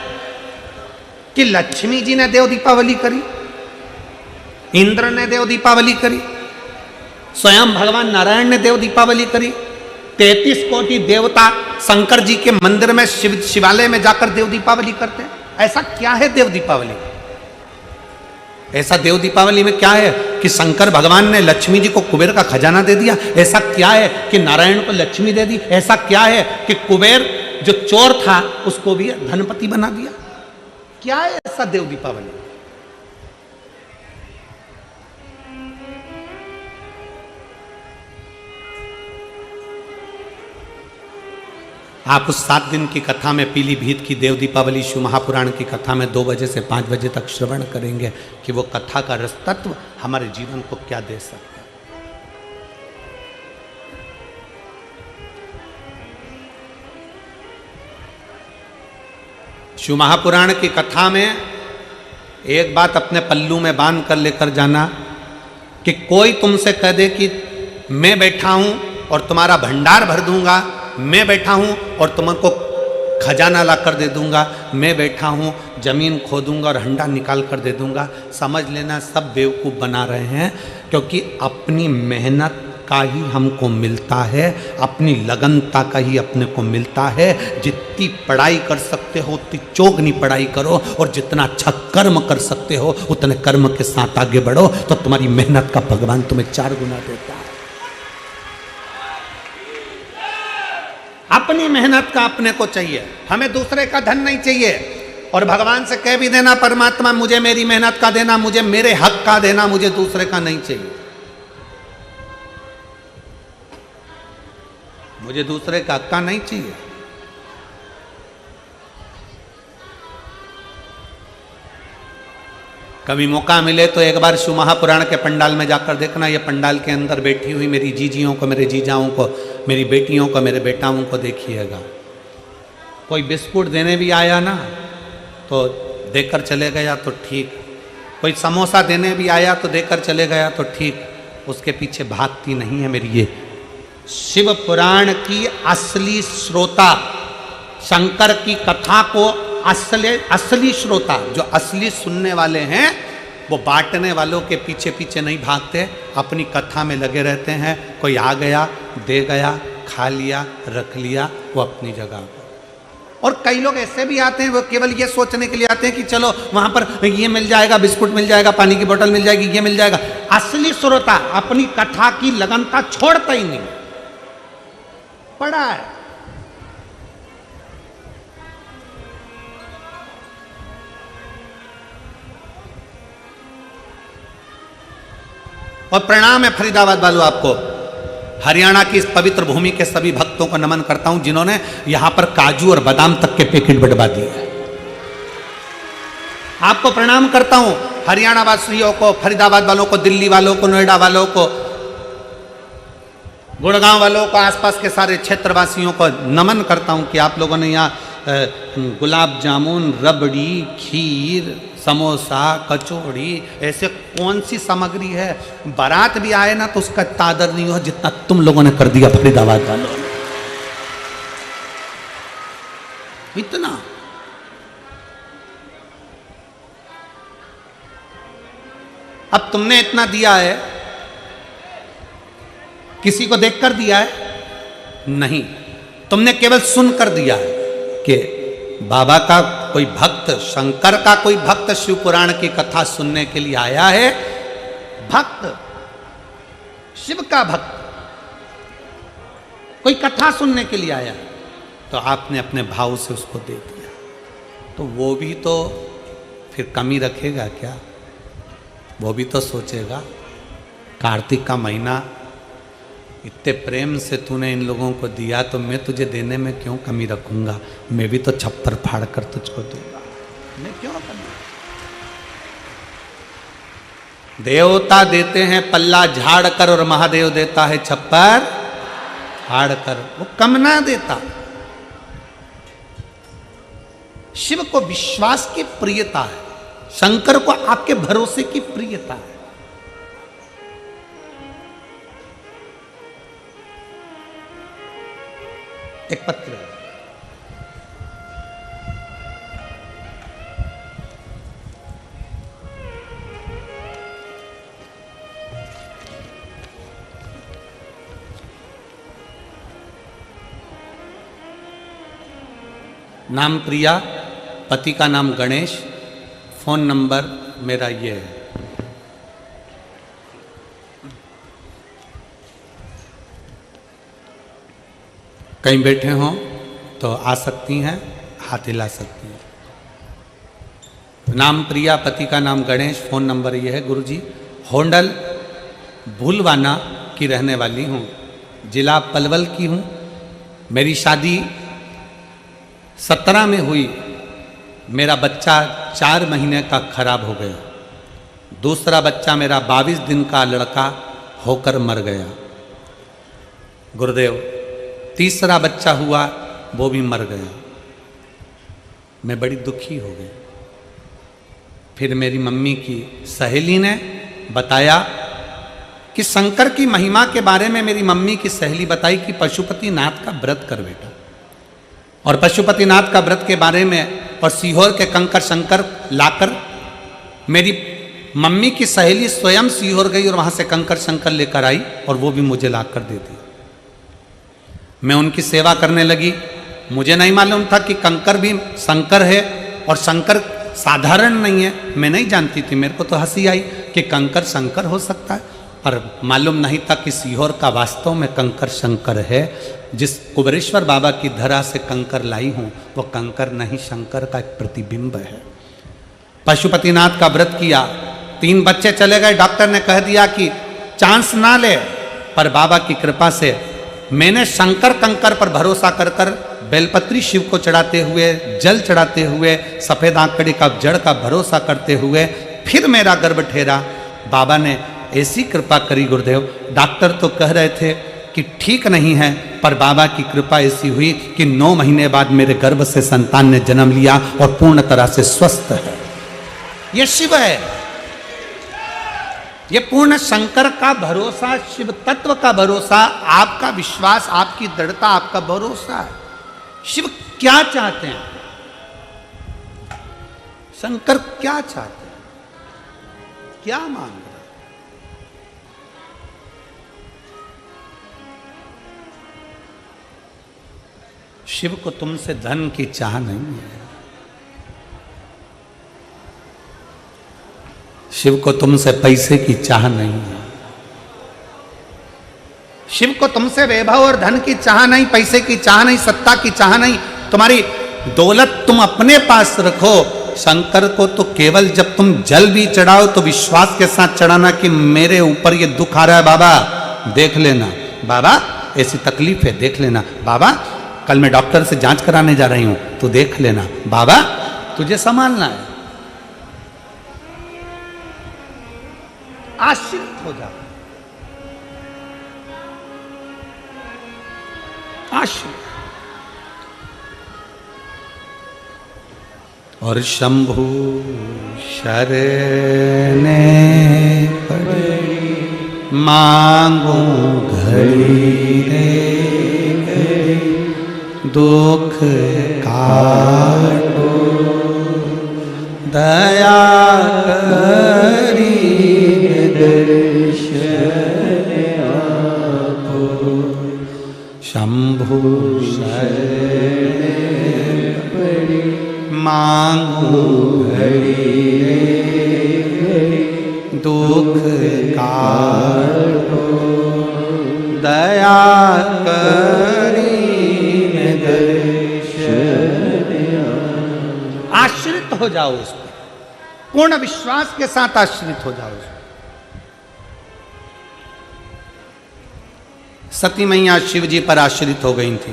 कि लक्ष्मी जी ने देव दीपावली करी, इंद्र ने देव दीपावली करी, स्वयं भगवान नारायण ने देव दीपावली करी, 33 कोटि देवता शंकर जी के मंदिर में शिवालय में जाकर देव दीपावली करते हैं। ऐसा क्या है देव दीपावली? ऐसा देव दीपावली में क्या है कि शंकर भगवान ने लक्ष्मी जी को कुबेर का खजाना दे दिया? ऐसा क्या है कि नारायण को लक्ष्मी दे दी? ऐसा क्या है कि कुबेर जो चोर था उसको भी धनपति बना दिया? क्या है ऐसा देव दीपावली? आप उस 7 दिन की कथा में पीलीभीत की देव दीपावली शिव महापुराण की कथा में 2 बजे से 5 बजे तक श्रवण करेंगे कि वो कथा का रस तत्व हमारे जीवन को क्या दे सकता है। शिव महापुराण की कथा में एक बात अपने पल्लू में बांध कर लेकर जाना कि कोई तुमसे कह दे कि मैं बैठा हूं और तुम्हारा भंडार भर दूंगा, मैं बैठा हूं और तुमको खजाना ला कर दे दूंगा, मैं बैठा हूं ज़मीन खोदूंगा और हंडा निकाल कर दे दूंगा, समझ लेना सब बेवकूफ़ बना रहे हैं। क्योंकि अपनी मेहनत का ही हमको मिलता है, अपनी लगनता का ही अपने को मिलता है। जितनी पढ़ाई कर सकते हो उतनी चौगनी पढ़ाई करो, और जितना अच्छा कर्म कर सकते हो उतने कर्म के साथ आगे बढ़ो, तो तुम्हारी मेहनत का भगवान तुम्हें 4 गुना देता है। अपनी मेहनत का अपने को चाहिए, हमें दूसरे का धन नहीं चाहिए। और भगवान से कह भी देना, परमात्मा मुझे मेरी मेहनत का देना, मुझे मेरे हक का देना, मुझे दूसरे का नहीं चाहिए, मुझे दूसरे का हक का नहीं चाहिए। कभी मौका मिले तो एक बार शिव महापुराण के पंडाल में जाकर देखना, ये पंडाल के अंदर बैठी हुई मेरी जीजियों को, मेरे जीजाओं को, मेरी बेटियों को, मेरे बेटाओं को देखिएगा। कोई बिस्कुट देने भी आया ना तो देकर चले गया तो ठीक, कोई समोसा देने भी आया तो देकर चले गया तो ठीक, उसके पीछे भागती नहीं है मेरी ये शिव पुराण की असली श्रोता, शंकर की कथा को असली श्रोता, जो असली सुनने वाले हैं, वो बांटने वालों के पीछे पीछे नहीं भागते, अपनी कथा में लगे रहते हैं। कोई आ गया, दे गया, खा लिया, रख लिया, वो अपनी जगह पर। और कई लोग ऐसे भी आते हैं, वो केवल ये सोचने के लिए आते हैं कि चलो वहां पर ये मिल जाएगा, बिस्कुट मिल जाएगा, पानी की बोतल मिल जाएगी, ये मिल जाएगा। असली श्रोता अपनी कथा की लगनता छोड़ता ही नहीं, पड़ा है। और प्रणाम है फरीदाबाद वालों, आपको हरियाणा की इस पवित्र भूमि के सभी भक्तों को नमन करता हूं, जिन्होंने यहां पर काजू और बादाम तक के पैकेट बंटवा दिए। आपको प्रणाम करता हूं, हरियाणा वासियों को, फरीदाबाद वालों को, दिल्ली वालों को, नोएडा वालों को, गुड़गांव वालों को, आसपास के सारे क्षेत्रवासियों को नमन करता हूं कि आप लोगों ने यहाँ गुलाब जामुन, रबड़ी, खीर, समोसा, कचौड़ी, ऐसे कौन सी सामग्री है, बारात भी आए ना तो उसका तादर नहीं हो जितना तुम लोगों ने कर दिया फरीदाबाद वालों ने। इतना अब तुमने इतना दिया है, किसी को देखकर दिया है? नहीं, तुमने केवल सुनकर दिया है कि बाबा का कोई भक्त, शंकर का कोई भक्त शिव पुराण की कथा सुनने के लिए आया है। भक्त, शिव का भक्त कोई कथा सुनने के लिए आया है, तो आपने अपने भाव से उसको दे दिया, तो वो भी तो फिर कमी रखेगा क्या? वो भी तो सोचेगा, कार्तिक का महीना, इतने प्रेम से तूने इन लोगों को दिया, तो मैं तुझे देने में क्यों कमी रखूंगा? मैं भी तो छप्पर फाड़ कर तुझको दूंगा, मैं क्यों कमी? देवता देते हैं पल्ला झाड़ कर, और महादेव देता है छप्पर फाड़ कर, वो कम ना देता। शिव को विश्वास की प्रियता है, शंकर को आपके भरोसे की प्रियता है। एक पत्र है, नाम प्रिया, पति का नाम गणेश, फोन नंबर मेरा ये है। कहीं बैठे हों तो आ सकती हैं, हाथ हिला सकती हैं। नाम प्रिया, पति का नाम गणेश, फ़ोन नंबर ये है। गुरुजी, होंडल भूलवाना की रहने वाली हूँ, जिला पलवल की हूँ। मेरी शादी 17 में हुई, मेरा बच्चा 4 महीने का खराब हो गया। दूसरा बच्चा मेरा 22 दिन का लड़का होकर मर गया गुरुदेव। तीसरा बच्चा हुआ, वो भी मर गया। मैं बड़ी दुखी हो गई। फिर मेरी मम्मी की सहेली ने बताया कि शंकर की महिमा के बारे में मेरी मम्मी की सहेली बताई कि पशुपतिनाथ का व्रत कर बेटा। और पशुपतिनाथ का व्रत के बारे में और सीहोर के कंकर शंकर लाकर, मेरी मम्मी की सहेली स्वयं सीहोर गई और वहां से कंकर शंकर लेकर आई और वो भी मुझे लाकर दे दी। मैं उनकी सेवा करने लगी। मुझे नहीं मालूम था कि कंकर भी शंकर है और शंकर साधारण नहीं है। मैं नहीं जानती थी, मेरे को तो हंसी आई कि कंकर शंकर हो सकता है, पर मालूम नहीं था कि सीहोर का वास्तव में कंकर शंकर है। जिस कुबेरेश्वर बाबा की धरा से कंकर लाई हूं वो कंकर नहीं, शंकर का एक प्रतिबिंब है। पशुपतिनाथ का व्रत किया, 3 बच्चे चले गए। डॉक्टर ने कह दिया कि चांस ना ले, पर बाबा की कृपा से मैंने शंकर कंकर पर भरोसा कर कर बेलपत्री शिव को चढ़ाते हुए, जल चढ़ाते हुए, सफेद आंकड़ी का जड़ का भरोसा करते हुए फिर मेरा गर्भ ठहरा। बाबा ने ऐसी कृपा करी गुरुदेव, डॉक्टर तो कह रहे थे कि ठीक नहीं है, पर बाबा की कृपा ऐसी हुई कि 9 महीने बाद मेरे गर्भ से संतान ने जन्म लिया और पूर्ण तरह से स्वस्थ है। ये शिव है, ये पूर्ण शंकर का भरोसा, शिव तत्व का भरोसा, आपका विश्वास, आपकी दृढ़ता, आपका भरोसा है। शिव क्या चाहते हैं? शंकर क्या चाहते हैं? क्या मांग रहे हैं? शिव को तुमसे धन की चाह नहीं है, शिव को तुमसे पैसे की चाह नहीं है, शिव को तुमसे वैभव और धन की चाह नहीं, पैसे की चाह नहीं, सत्ता की चाह नहीं। तुम्हारी दौलत तुम अपने पास रखो। शंकर को तो केवल जब तुम जल भी चढ़ाओ तो विश्वास के साथ चढ़ाना कि मेरे ऊपर ये दुख आ रहा है, बाबा देख लेना, बाबा ऐसी तकलीफ है देख लेना, बाबा कल मैं डॉक्टर से जांच कराने जा रही हूं तो देख लेना, बाबा तुझे संभालना है। आश्रित हो जाओ, आश्रित। और शंभु शरणे पड़े मांगो घड़ी रे घड़ी, दुख काटो दया करी दर्शन आपो। शंभु शरणे पड़ी मांगो घड़ी घड़ी, दुख काटो दया करी दर्शन। आश्रित हो जाओ उस पर, पूर्ण विश्वास के साथ आश्रित हो जाओ उस पर। सती मैया शिव जी पर आश्रित हो गई थी,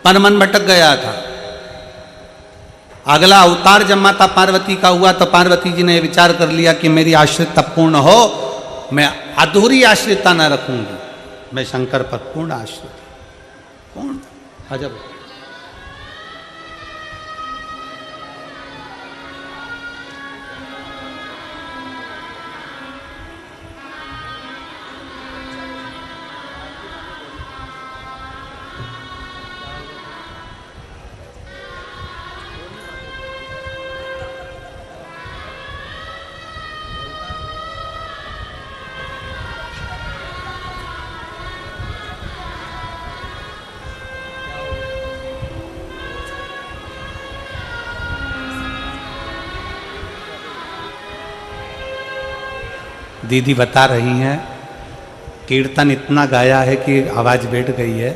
पर मन भटक गया था। अगला अवतार जब माता पार्वती का हुआ तो पार्वती जी ने विचार कर लिया कि मेरी आश्रितता पूर्ण हो, मैं अधूरी आश्रितता न रखूंगी, मैं शंकर पर पूर्ण आश्रित, पूर्ण अजब। दीदी बता रही हैं कीर्तन इतना गाया है कि आवाज़ बैठ गई है।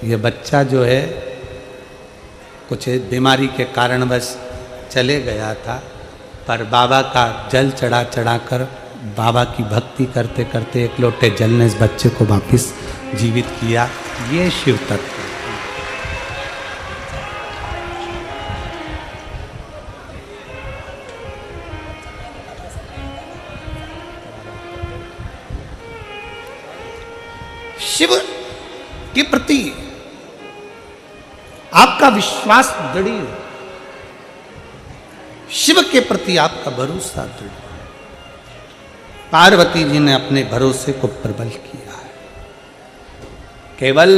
ये बच्चा जो है कुछ बीमारी के कारणवश चले गया था, पर बाबा का जल चढ़ा चढ़ा कर, बाबा की भक्ति करते करते एक लोटे जल ने इस बच्चे को वापस जीवित किया। ये शिव तत्व। शिव के प्रति आपका विश्वास दृढ़, शिव के प्रति आपका भरोसा दृढ़। पार्वती जी ने अपने भरोसे को प्रबल किया है। केवल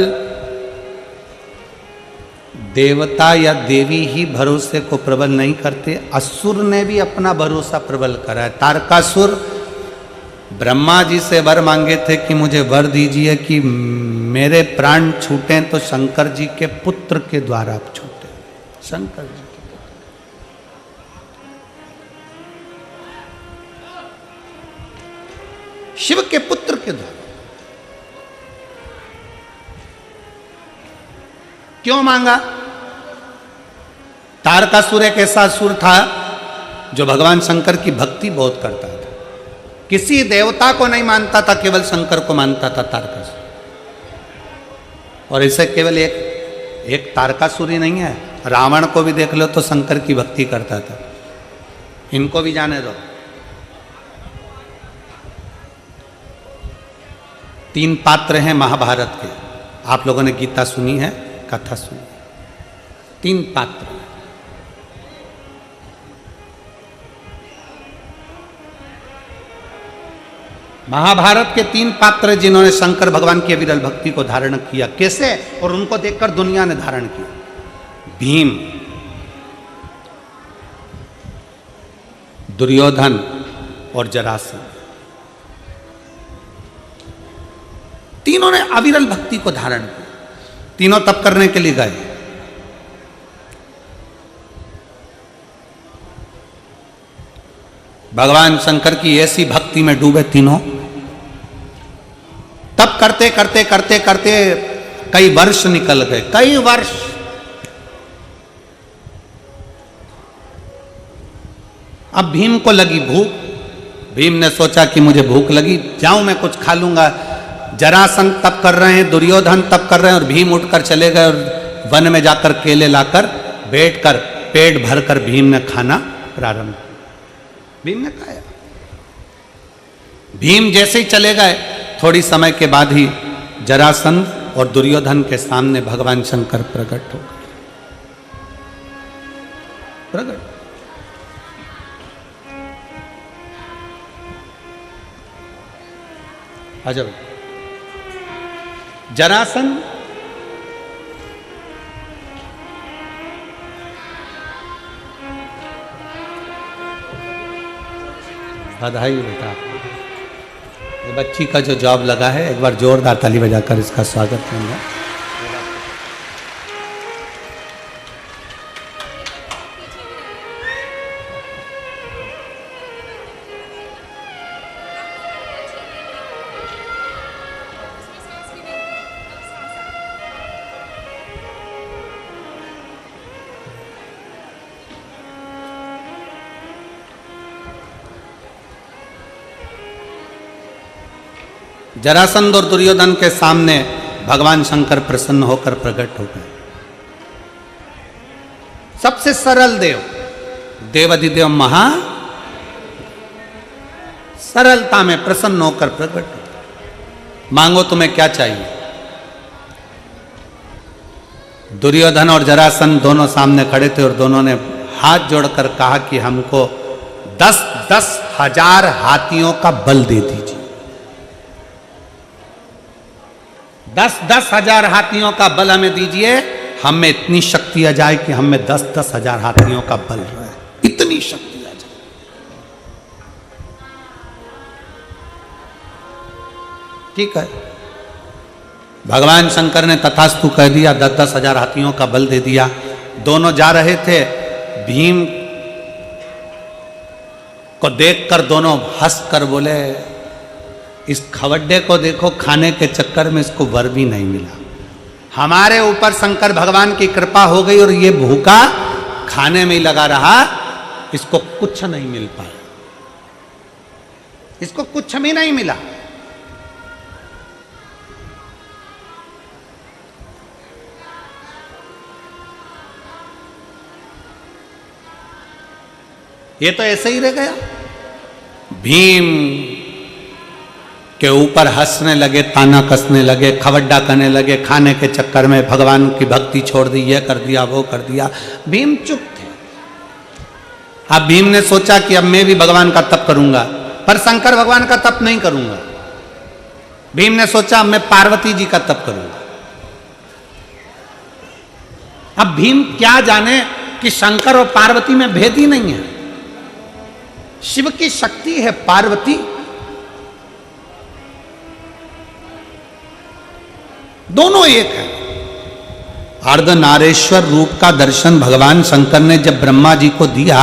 देवता या देवी ही भरोसे को प्रबल नहीं करते, असुर ने भी अपना भरोसा प्रबल करा है। तारकासुर ब्रह्मा जी से वर मांगे थे कि मुझे वर दीजिए कि मेरे प्राण छूटे तो शंकर जी के पुत्र के द्वारा छूटे। शंकर जी के पुत्र, शिव के पुत्र के द्वारा। क्यों मांगा? तारकासुर एक ऐसा असुर था जो भगवान शंकर की भक्ति बहुत करता था, किसी देवता को नहीं मानता था, केवल शंकर को मानता था तारकासुर। और इसे केवल एक तारकासुर ही नहीं है, रावण को भी देख लो तो शंकर की भक्ति करता था। इनको भी जाने दो। 3 पात्र हैं महाभारत के, आप लोगों ने गीता सुनी है, कथा सुनी है। 3 पात्र। महाभारत के 3 पात्र जिन्होंने शंकर भगवान की अविरल भक्ति को धारण किया, कैसे, और उनको देखकर दुनिया ने धारण किया। भीम, दुर्योधन और जरासंध, तीनों ने अविरल भक्ति को धारण किया। तीनों तप करने के लिए गए। भगवान शंकर की ऐसी भक्ति में डूबे तीनों। तप करते करते करते करते कई वर्ष निकल गए, कई वर्ष। अब भीम को लगी भूख। भीम ने सोचा कि मुझे भूख लगी, जाऊं मैं कुछ खा लूंगा। जरासंध तप कर रहे हैं, दुर्योधन तप कर रहे हैं, और भीम उठकर चले गए और वन में जाकर केले लाकर बैठकर पेट भरकर भीम ने खाना प्रारंभ किया। भीम ने खाया। भीम जैसे ही चले गए, थोड़ी समय के बाद ही जरासंध और दुर्योधन के सामने भगवान शंकर प्रकट हो गए। प्रकट। अजब। जरासंध बधाई बेटा, ये बच्ची का जो जॉब लगा है, एक बार जोरदार ताली बजाकर इसका स्वागत करूंगा। जरासंध और दुर्योधन के सामने भगवान शंकर प्रसन्न होकर प्रकट हो गए। सबसे सरल देव, देवाधिदेव महा सरलता में प्रसन्न होकर प्रकट हो। मांगो तुम्हें क्या चाहिए। दुर्योधन और जरासंध दोनों सामने खड़े थे और दोनों ने हाथ जोड़कर कहा कि हमको 10-10 हजार हाथियों का बल दे दीजिए। 10-10 हजार हाथियों का बल हमें दीजिए, हम में इतनी शक्ति आ जाए कि हम में 10-10 हजार हाथियों का बल रहे, इतनी शक्ति आ जाए। ठीक है, भगवान शंकर ने तथास्तु कह दिया, 10-10 हजार हाथियों का बल दे दिया। दोनों जा रहे थे, भीम को देखकर दोनों हंसकर बोले, इस खवड्डे को देखो, खाने के चक्कर में इसको वर भी नहीं मिला। हमारे ऊपर शंकर भगवान की कृपा हो गई और ये भूखा खाने में ही लगा रहा, इसको कुछ नहीं मिल पाया, इसको कुछ भी नहीं मिला। ये तो ऐसे ही रह गया। भीम के ऊपर हंसने लगे, ताना कसने लगे, खवड्डा करने लगे, खाने के चक्कर में भगवान की भक्ति छोड़ दी, ये कर दिया वो कर दिया। भीम चुप थे। अब भीम ने सोचा कि अब मैं भी भगवान का तप करूंगा, पर शंकर भगवान का तप नहीं करूंगा। भीम ने सोचा अब मैं पार्वती जी का तप करूंगा। अब भीम क्या जाने कि शंकर और पार्वती में भेद ही नहीं है। शिव की शक्ति है पार्वती, दोनों एक है। अर्धनारेश्वर रूप का दर्शन भगवान शंकर ने जब ब्रह्मा जी को दिया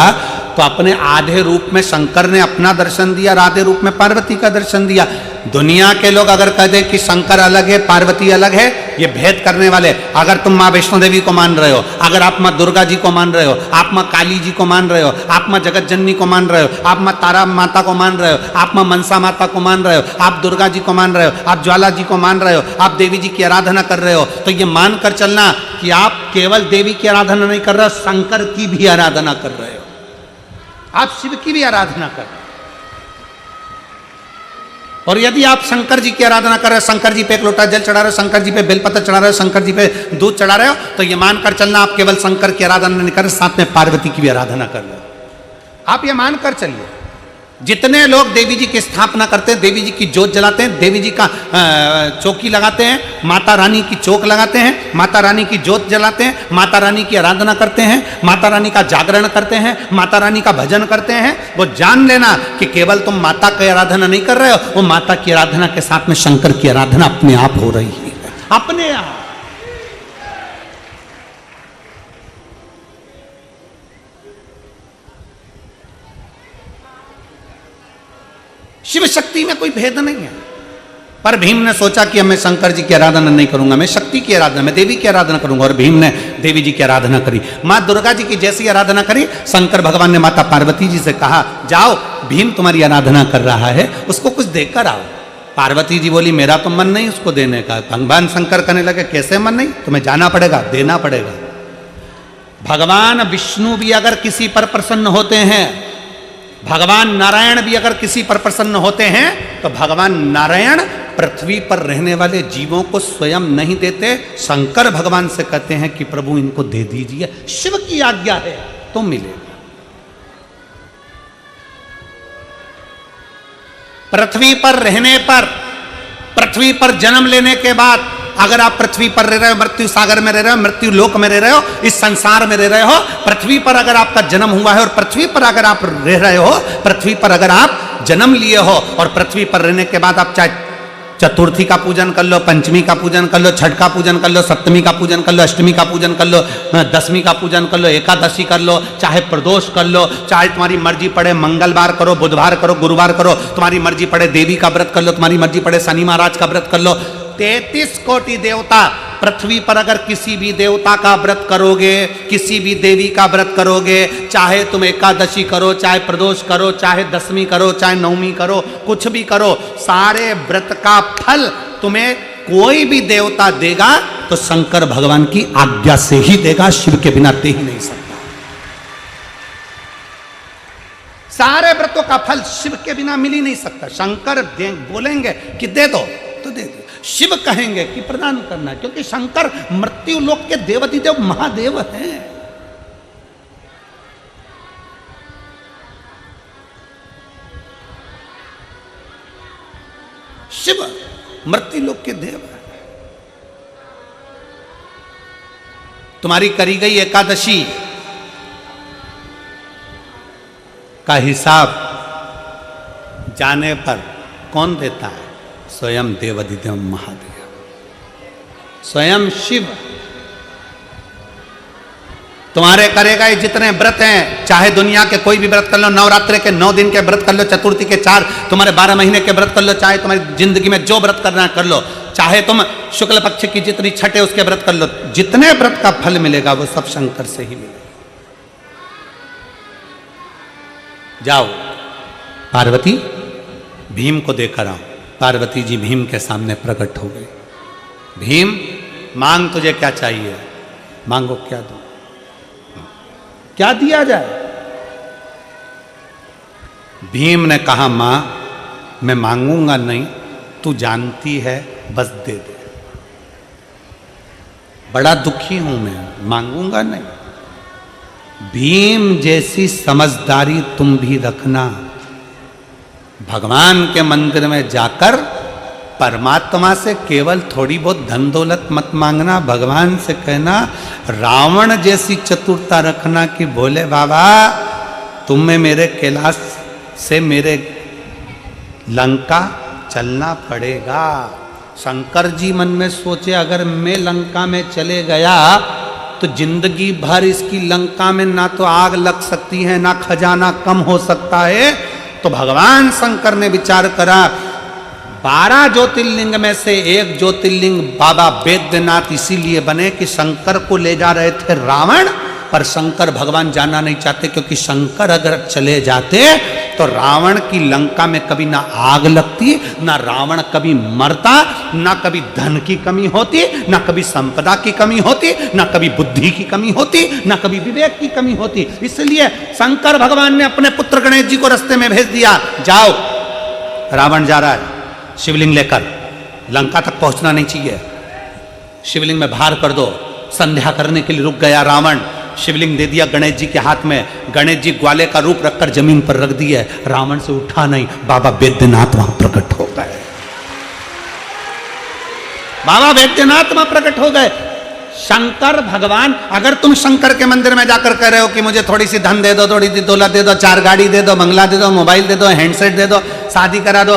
तो अपने आधे रूप में शंकर ने अपना दर्शन दिया और आधे रूप में पार्वती का दर्शन दिया। दुनिया के लोग अगर कह दें कि शंकर अलग है पार्वती अलग है, ये भेद करने वाले, अगर तुम माँ वैष्णो देवी को मान रहे हो, अगर आप माँ दुर्गा जी को मान रहे हो, आप माँ काली जी को मान रहे हो, आप माँ जगत जननी को मान रहे हो, आप माँ तारा माता को मान रहे हो, आप माँ मनसा माता को मान रहे हो, आप दुर्गा जी को मान रहे हो, आप ज्वाला जी को मान रहे हो, आप देवी जी की आराधना कर रहे हो, तो ये मान कर चलना कि आप केवल देवी की आराधना नहीं कर रहे हो, शंकर की भी आराधना कर रहे हो, आप शिव की भी आराधना कर रहे हो। और यदि आप शंकर जी की आराधना कर रहे हो, शंकर जी पे एक लोटा जल चढ़ा रहे हो, शंकर जी पे बेलपत्र चढ़ा रहे हो, शंकर जी पे दूध चढ़ा रहे हो, तो ये मानकर चलना आप केवल शंकर की आराधना नहीं कर रहे, साथ में पार्वती की भी आराधना कर रहे हो। आप ये मानकर चलिए। जितने लोग देवी जी की स्थापना करते हैं, देवी जी की जोत जलाते हैं, देवी जी का चौकी लगाते हैं, माता रानी की चौक लगाते हैं, माता रानी की जोत जलाते हैं, माता रानी की आराधना करते हैं, माता रानी का जागरण करते हैं, माता रानी का भजन करते हैं, वो जान लेना कि केवल तुम माता की आराधना नहीं कर रहे हो, वो माता की आराधना के साथ में शंकर की आराधना अपने आप हो रही है, अपने आप। शिव शक्ति में कोई भेद नहीं है। पर भीम ने सोचा कि मैं शंकर जी की आराधना नहीं करूंगा, मैं शक्ति की आराधना, मैं देवी की आराधना करूंगा, और भीम ने देवी जी की आराधना करी। माँ दुर्गा जी की जैसी आराधना करी, शंकर भगवान ने माता पार्वती जी से कहा, जाओ भीम तुम्हारी आराधना कर रहा है, उसको कुछ देकर आओ। पार्वती जी बोली, मेरा तो मन नहीं उसको देने का। भगवान शंकर कहने लगे, कैसे मन नहीं, तुम्हें जाना पड़ेगा, देना पड़ेगा। भगवान विष्णु भी अगर किसी पर प्रसन्न होते हैं, भगवान नारायण भी अगर किसी पर प्रसन्न होते हैं, तो भगवान नारायण पृथ्वी पर रहने वाले जीवों को स्वयं नहीं देते, शंकर भगवान से कहते हैं कि प्रभु इनको दे दीजिए, शिव की आज्ञा है तो मिलेगा। पृथ्वी पर रहने पर, पृथ्वी पर जन्म लेने के बाद, अगर आप पृथ्वी पर रह रहे हो, मृत्यु सागर में रह रहे हो, मृत्यु लोक में रह रहे हो, इस संसार में रह रहे हो, पृथ्वी पर अगर आपका जन्म हुआ है और पृथ्वी पर अगर आप रह रहे हो, पृथ्वी पर अगर आप जन्म लिए हो और पृथ्वी पर रहने के बाद आप चाहे चतुर्थी का पूजन कर लो, पंचमी का पूजन कर लो, छठ का पूजन कर लो, सप्तमी का पूजन कर लो, अष्टमी का पूजन कर लो, दसवीं का पूजन कर लो, एकादशी कर लो, चाहे प्रदोष कर लो, चाहे तुम्हारी मर्जी पड़े मंगलवार करो, बुधवार करो, गुरुवार करो, तुम्हारी मर्जी पड़े देवी का व्रत कर लो, तुम्हारी मर्जी पड़े शनि महाराज का व्रत कर लो। 33 कोटि देवता, पृथ्वी पर अगर किसी भी देवता का व्रत करोगे, किसी भी देवी का व्रत करोगे, चाहे तुम एकादशी करो, चाहे प्रदोष करो, चाहे दसवीं करो, चाहे नवमी करो, कुछ भी करो, सारे व्रत का फल तुम्हें कोई भी देवता देगा तो शंकर भगवान की आज्ञा से ही देगा, शिव के बिना दे ही नहीं सकता। सारे व्रतों का फल शिव के बिना मिल ही नहीं सकता। शंकर बोलेंगे कि दे दो तो दे दो, शिव कहेंगे कि प्रदान करना, क्योंकि शंकर मृत्यु लोक के देवाधिदेव महादेव हैं। शिव मृत्यु लोक के देव हैं। तुम्हारी करी गई एकादशी का हिसाब जाने पर कौन देता है? स्वयं देवाधिदेव महादेव, स्वयं शिव। तुम्हारे करे गए जितने व्रत हैं, चाहे दुनिया के कोई भी व्रत कर लो, नवरात्रि के 9 दिन के व्रत कर लो, चतुर्थी के 4, तुम्हारे 12 महीने के व्रत कर लो, चाहे तुम्हारी जिंदगी में जो व्रत करना कर लो, चाहे तुम शुक्ल पक्ष की जितनी छठ है उसके व्रत कर लो, जितने व्रत का फल मिलेगा वो सब शंकर से ही मिलेगा। जाओ पार्वती भीम को देकर आओ। पार्वती जी भीम के सामने प्रकट हो गई। भीम मांग, तुझे क्या चाहिए? मांगो, क्या दो, क्या दिया जाए? भीम ने कहा, मां मैं मांगूंगा नहीं, तू जानती है, बस दे दे। बड़ा दुखी हूं मैं, मांगूंगा नहीं। भीम जैसी समझदारी तुम भी रखना। भगवान के मंदिर में जाकर परमात्मा से केवल थोड़ी बहुत धन दौलत मत मांगना, भगवान से कहना रावण जैसी चतुरता रखना कि बोले बाबा तुम्हें मेरे कैलाश से मेरे लंका चलना पड़ेगा। शंकर जी मन में सोचे अगर मैं लंका में चले गया तो जिंदगी भर इसकी लंका में ना तो आग लग सकती है ना खजाना कम हो सकता है। तो भगवान शंकर ने विचार करा 12 ज्योतिर्लिंग में से एक ज्योतिर्लिंग बाबा बैद्यनाथ इसीलिए बने कि शंकर को ले जा रहे थे रावण, पर शंकर भगवान जाना नहीं चाहते क्योंकि शंकर अगर चले जाते तो रावण की लंका में कभी ना आग लगती, ना रावण कभी मरता, ना कभी धन की कमी होती, ना कभी संपदा की कमी होती, ना कभी बुद्धि की कमी होती, ना कभी विवेक की कमी होती। इसलिए शंकर भगवान ने अपने पुत्र गणेश जी को रास्ते में भेज दिया, जाओ रावण जा रहा है शिवलिंग लेकर, लंका तक पहुंचना नहीं चाहिए, शिवलिंग में भार कर दो। संध्या करने के लिए रुक गया रावण, शिवलिंग दे दिया गणेश जी के हाथ में, गणेश जी ग्वाले का रूप रखकर जमीन पर रख दिए, रावण से उठा नहीं, बाबा बैद्यनाथ वहां प्रकट हो गए, बाबा बैद्यनाथ वहां प्रकट हो गए। शंकर भगवान, अगर तुम शंकर के मंदिर में जाकर कह रहे हो कि मुझे थोड़ी सी धन दे दो, थोड़ी सी दौलत दे दो, 4 गाड़ी दे दो, बंगला दे दो, मोबाइल दे दो, हैंडसेट दे दो, शादी करा दो,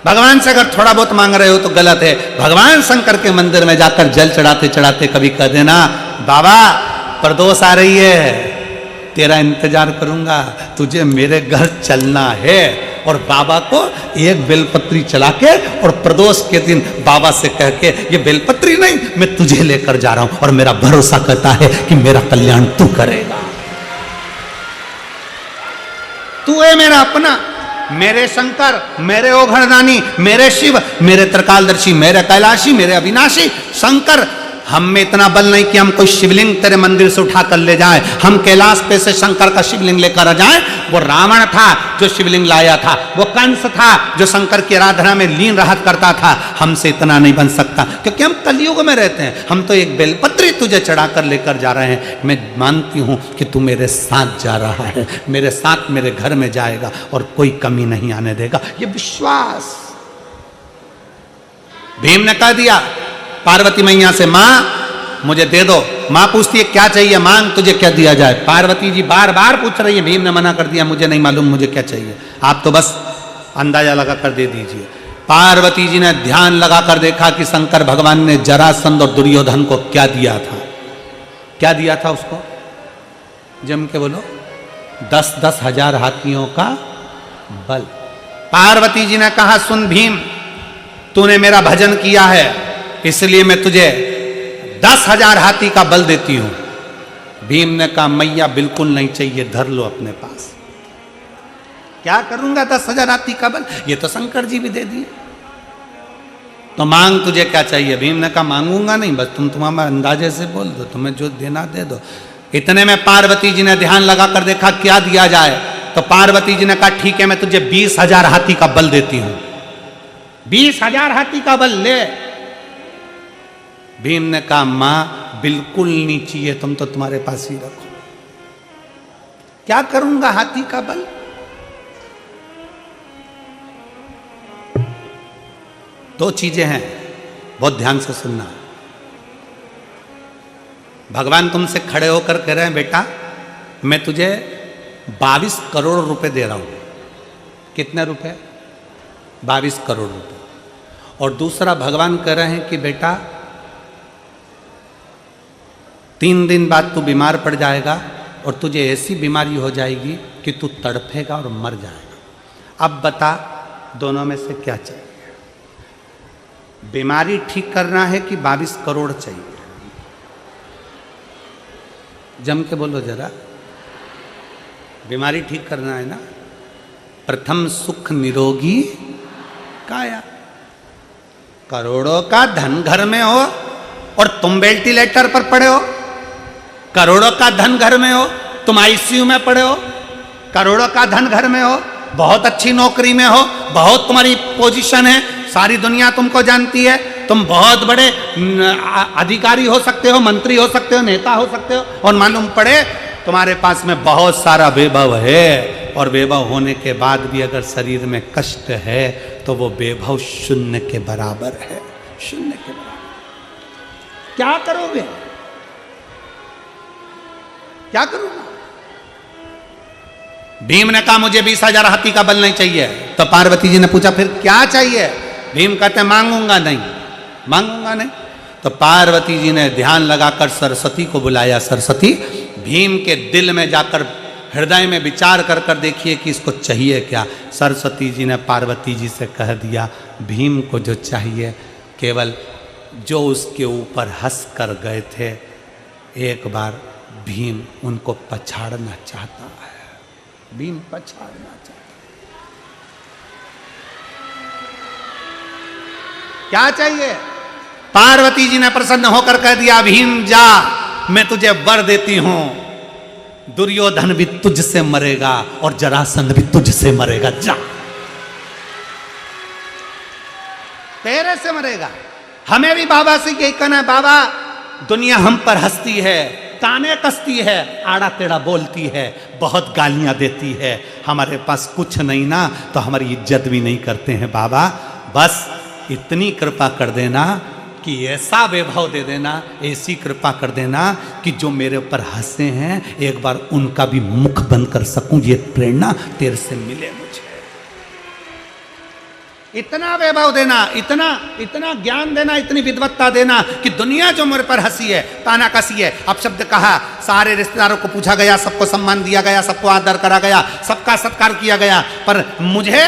भगवान से अगर थोड़ा बहुत मांग रहे हो तो गलत है। भगवान शंकर के मंदिर में जाकर जल चढ़ाते चढ़ाते कभी कह देना बाबा प्रदोष आ रही है, तेरा इंतजार करूंगा, तुझे मेरे घर चलना है। और बाबा को एक बेलपत्री चला के और प्रदोष के दिन बाबा से कह के ये बेलपत्री नहीं मैं तुझे लेकर जा रहा हूं और मेरा भरोसा कहता है कि मेरा कल्याण तू करेगा, तू है मेरा अपना, मेरे शंकर, मेरे ओघरदानी, मेरे शिव, मेरे त्रिकालदर्शी, मेरे कैलाशी, मेरे अविनाशी शंकर। हम में इतना बल नहीं कि हम कोई शिवलिंग तेरे मंदिर से उठा कर ले जाए, हम कैलाश पे से शंकर का शिवलिंग लेकर आ जाए। वो रावण था जो शिवलिंग लाया था, वो कंस था जो शंकर की आराधना में लीन रहा करता था, हमसे इतना नहीं बन सकता क्योंकि हम कलयुग में रहते हैं। हम तो एक बेलपत्री तुझे चढ़ाकर लेकर जा रहे हैं, मैं मानती हूं कि तू मेरे साथ जा रहा है, मेरे साथ मेरे घर में जाएगा और कोई कमी नहीं आने देगा, ये विश्वास। भीम ने कह दिया पार्वती मैया से, मां मुझे दे दो। मां पूछती है क्या चाहिए, मांग तुझे क्या दिया जाए। पार्वती जी बार बार पूछ रही है, भीम ने मना कर दिया, मुझे नहीं मालूम मुझे क्या चाहिए, आप तो बस अंदाजा लगा कर दे दीजिए। पार्वती जी ने ध्यान लगाकर देखा कि शंकर भगवान ने जरासंध और दुर्योधन को क्या दिया था। क्या दिया था उसको, जम के बोलो, 10-10 हजार हाथियों का बल। पार्वती जी ने कहा सुन भीम, तूने मेरा भजन किया है इसलिए मैं तुझे 10,000 हाथी का बल देती हूं। भीम ने कहा मैया बिल्कुल नहीं चाहिए, धर लो अपने पास। क्या करूंगा 10,000 हाथी का बल, ये तो शंकर जी भी दे दिए, तो मांग तुझे क्या चाहिए। भीम ने कहा मांगूंगा नहीं, बस तुम तुम्हारा अंदाजे से बोल दो, तुम्हें जो देना दे दो। इतने में पार्वती जी ने ध्यान लगाकर देखा क्या दिया जाए, तो पार्वती जी ने कहा ठीक है मैं तुझे 20,000 हाथी का बल देती हूं। 20,000 हाथी का बल ले। भीम ने कहा मां बिल्कुल नहीं चाहिए, तुम तो तुम्हारे पास ही रखो, क्या करूंगा हाथी का बल। दो चीजें हैं, बहुत ध्यान से सुनना। भगवान तुमसे खड़े होकर कह रहे हैं बेटा मैं तुझे 22 करोड़ रुपए दे रहा हूं। कितने रुपए, 22 करोड़ रुपए। और दूसरा भगवान कह रहे हैं कि बेटा 3 दिन बाद तू बीमार पड़ जाएगा और तुझे ऐसी बीमारी हो जाएगी कि तू तड़फेगा और मर जाएगा। अब बता दोनों में से क्या चाहिए, बीमारी ठीक करना है कि 22 करोड़ चाहिए। जम के बोलो जरा, बीमारी ठीक करना है ना। प्रथम सुख निरोगी काया। करोड़ों का धन घर में हो और तुम वेंटिलेटर पर पड़े हो, करोड़ों का धन घर में हो, तुम आईसीयू में पड़े हो, करोड़ों का धन घर में हो, बहुत अच्छी नौकरी में हो, बहुत तुम्हारी पोजीशन है, सारी दुनिया तुमको जानती है, तुम बहुत बड़े अधिकारी हो सकते हो, मंत्री हो सकते हो, नेता हो सकते हो, और मालूम पड़े तुम्हारे पास में बहुत सारा वैभव है, और वैभव होने के बाद भी अगर शरीर में कष्ट है तो वो वैभव शून्य के बराबर है, शून्य के बराबर। क्या करोगे? क्या करूंगा? भीम ने कहा मुझे 20,000 हाथी का बल नहीं चाहिए। तो पार्वती जी ने पूछा फिर क्या चाहिए? भीम कहते मांगूंगा नहीं, मांगूंगा नहीं। तो पार्वती जी ने ध्यान लगाकर सरस्वती को बुलाया। सरस्वती, भीम के दिल में जाकर हृदय में विचार कर कर देखिए कि इसको चाहिए क्या। सरस्वती जी ने पार्वती जी से कह दिया भीम को जो चाहिए केवल जो उसके ऊपर हंस कर गए थे, एक बार भीम उनको पछाड़ना चाहता है। भीम पछाड़ना चाहता है। क्या चाहिए? पार्वती जी ने प्रसन्न होकर कह दिया भीम जा, मैं तुझे वर देती हूं, दुर्योधन भी तुझसे मरेगा और जरासंध भी तुझसे मरेगा। जा, तेरे से मरेगा। हमें भी बाबा से यही कहना है, बाबा दुनिया हम पर हंसती है, ताने कसती है, आड़ा टेढ़ा बोलती है, बहुत गालियां देती है, हमारे पास कुछ नहीं ना तो हमारी इज्जत भी नहीं करते हैं। बाबा बस इतनी कृपा कर देना कि ऐसा वैभव दे देना, ऐसी कृपा कर देना कि जो मेरे ऊपर हंसे हैं एक बार उनका भी मुख बंद कर सकूं। ये प्रेरणा तेरे से मिले मुझे। इतना वैभव देना, इतना इतना ज्ञान देना, इतनी विद्वत्ता देना कि दुनिया जो मेरे पर हंसी है, ताना कसी है। अब शब्द कहा, सारे रिश्तेदारों को पूछा गया, सबको सम्मान दिया गया, सबको आदर करा गया, सबका सत्कार किया गया, पर मुझे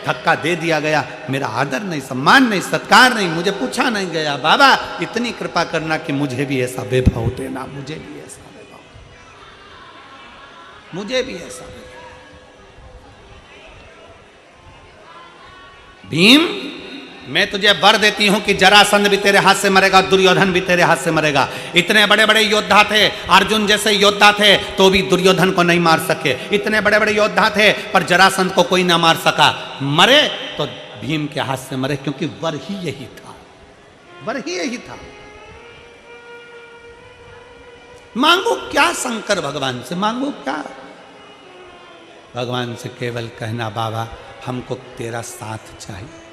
धक्का दे दिया गया। मेरा आदर नहीं, सम्मान नहीं, सत्कार नहीं, मुझे पूछा नहीं गया। बाबा इतनी कृपा करना कि मुझे भी ऐसा वैभव देना, मुझे भी ऐसा वैभव, मुझे भी ऐसा वैभव। भीम मैं तुझे वर देती हूं कि जरासंध भी तेरे हाथ से मरेगा, दुर्योधन भी तेरे हाथ से मरेगा। इतने बड़े बड़े योद्धा थे, अर्जुन जैसे योद्धा थे तो भी दुर्योधन को नहीं मार सके। इतने बड़े बड़े योद्धा थे पर जरासंध को कोई ना मार सका। मरे तो भीम के हाथ से मरे, क्योंकि वर ही यही था, वर ही यही था। मांगो क्या शंकर भगवान से? मांगो क्या? भगवान से केवल कहना बाबा हमको तेरा साथ चाहिए।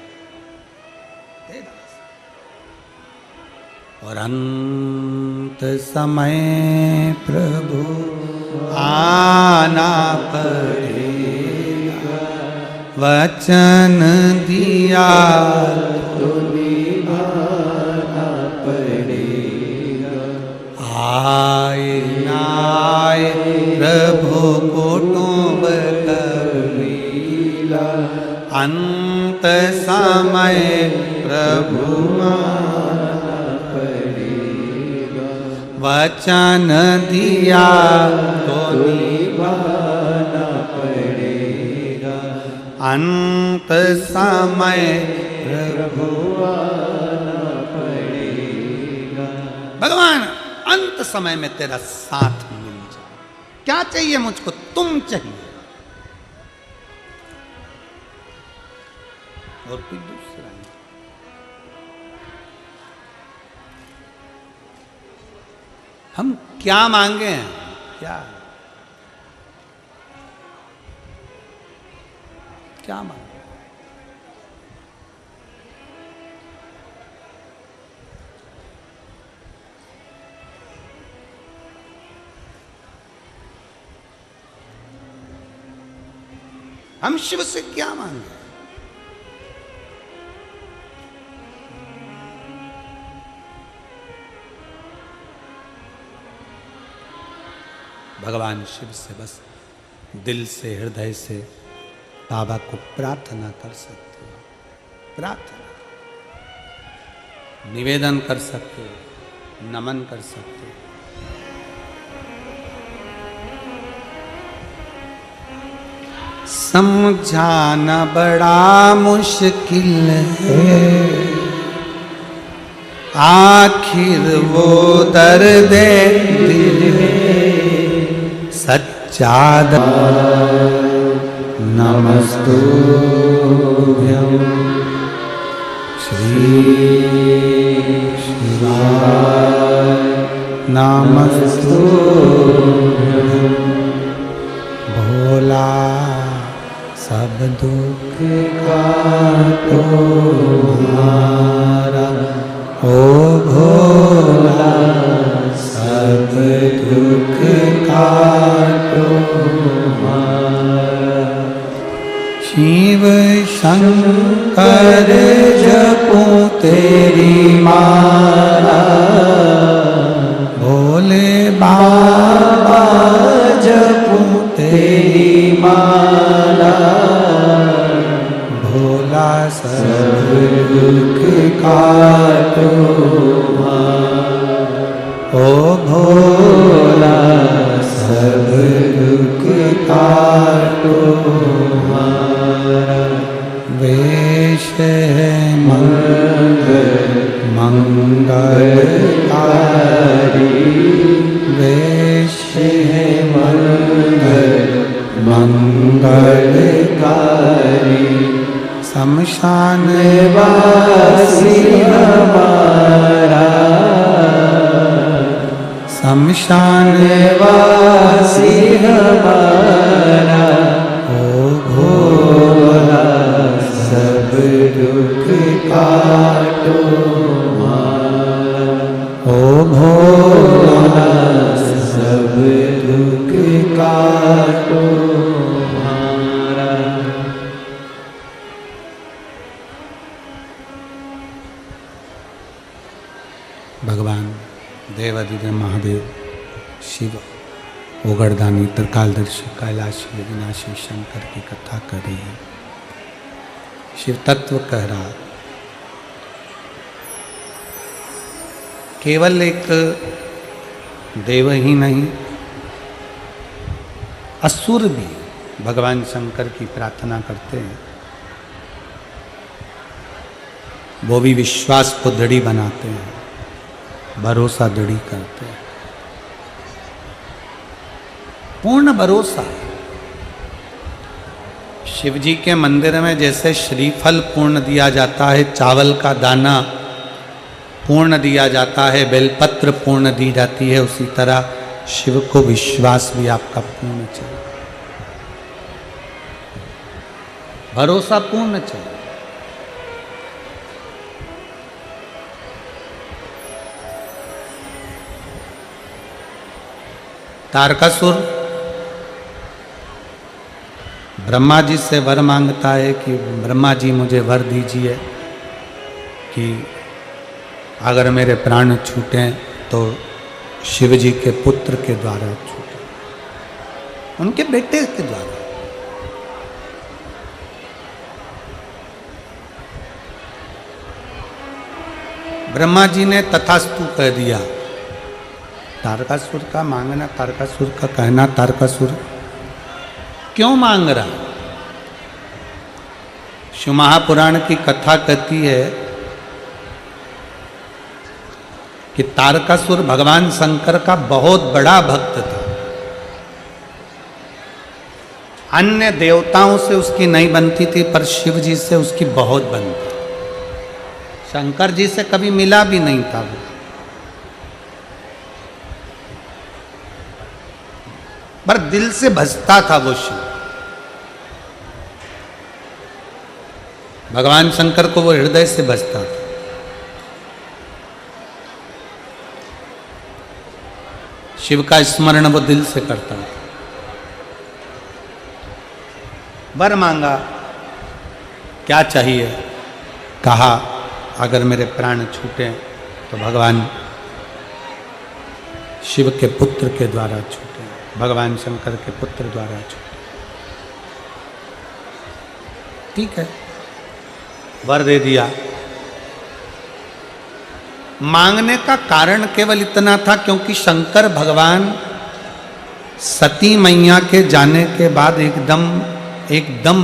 और अंत समय प्रभु आना पड़ेगा, वचन दिया तो निभाना पड़ेगा। आए ना आए प्रभु कुटुंब कबीला, अंत समय प्रभु वचन दिया तो निभाना पड़ेगा। अंत समय प्रभु आना पड़ेगा। भगवान अंत समय में तेरा साथ मिल जाए। क्या चाहिए मुझको? तुम चाहिए और कोई दूसरा नहीं। हम क्या मांगे हैं? क्या क्या मांगे? हम शिव से क्या मांगे? भगवान शिव से बस दिल से, हृदय से बाबा को प्रार्थना कर सकते हो, प्रार्थना निवेदन कर सकते हो, नमन कर सकते हो। समझाना बड़ा मुश्किल है, आखिर वो दर्द दिल सच्चा नमस्तुभ्यं श्री शिवाय नमस्तुभ्यं भोला तुम्हारा, ओ भोला सब दुख काटो हमारा। शिव शंकर जपो तेरी माला, भोले बाबा जपो तेरी माला, भोला सब दुख काटो हमारा, ओ भोला सब दुख काटो हमारा। वेश है मंगलकारी, वेश है मंगलकारी, शमशान वासी हमारा, शमशान वासी हमारा, ओ भोला सब दुख काटो हमारा, ओ भोला सब दुख काटो हमारा। भगवान देवाधिदेव महादेव शिव ओगरदानी त्रिकालदर्शी कैलाशी अविनाशी शंकर की कथा कर रही है। शिव तत्व कह रहा, केवल एक देव ही नहीं, असुर भी भगवान शंकर की प्रार्थना करते हैं। वो भी विश्वास को दृढ़ी बनाते हैं, भरोसा दृढ़ी करते हैं, पूर्ण भरोसा। शिव जी के मंदिर में जैसे श्रीफल पूर्ण दिया जाता है, चावल का दाना पूर्ण दिया जाता है, बेलपत्र पूर्ण दी जाती है, उसी तरह शिव को विश्वास भी आपका पूर्ण चाहिए, भरोसा पूर्ण चाहिए। तारकासुर ब्रह्मा जी से वर मांगता है कि ब्रह्मा जी मुझे वर दीजिए कि अगर मेरे प्राण छूटें तो शिव जी के पुत्र के द्वारा छूटे, उनके बेटे के द्वारा। ब्रह्मा जी ने तथास्तु कह दिया। तारकासुर का मांगना, तारकासुर का कहना, तारकासुर क्यों मांग रहा? शिव महापुराण की कथा कहती है कि तारकासुर भगवान शंकर का बहुत बड़ा भक्त था। अन्य देवताओं से उसकी नहीं बनती थी, पर शिव जी से उसकी बहुत बनती। शंकर जी से कभी मिला भी नहीं था वो। पर दिल से भजता था वो शिव। भगवान शंकर को वो हृदय से भजता था। शिव का स्मरण वो दिल से करता था। वर मांगा, क्या चाहिए? कहा अगर मेरे प्राण छूटे तो भगवान शिव के पुत्र के द्वारा छूटे, भगवान शंकर के पुत्र द्वारा छूटे। ठीक है, वर दे दिया। मांगने का कारण केवल इतना था क्योंकि शंकर भगवान सती मैया के जाने के बाद एकदम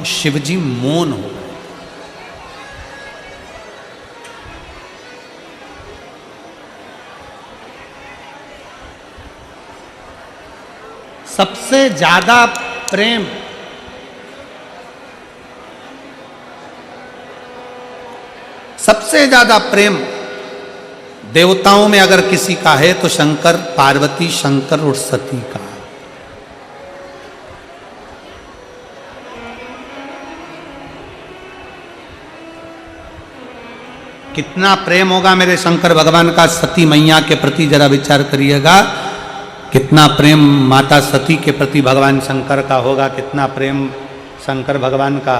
शिवजी मौन हो गए। सबसे ज्यादा प्रेम देवताओं में अगर किसी का है तो शंकर पार्वती, शंकर और सती का। कितना प्रेम होगा मेरे शंकर भगवान का सती मैया के प्रति, जरा विचार करिएगा। कितना प्रेम माता सती के प्रति भगवान शंकर का होगा, कितना प्रेम शंकर भगवान का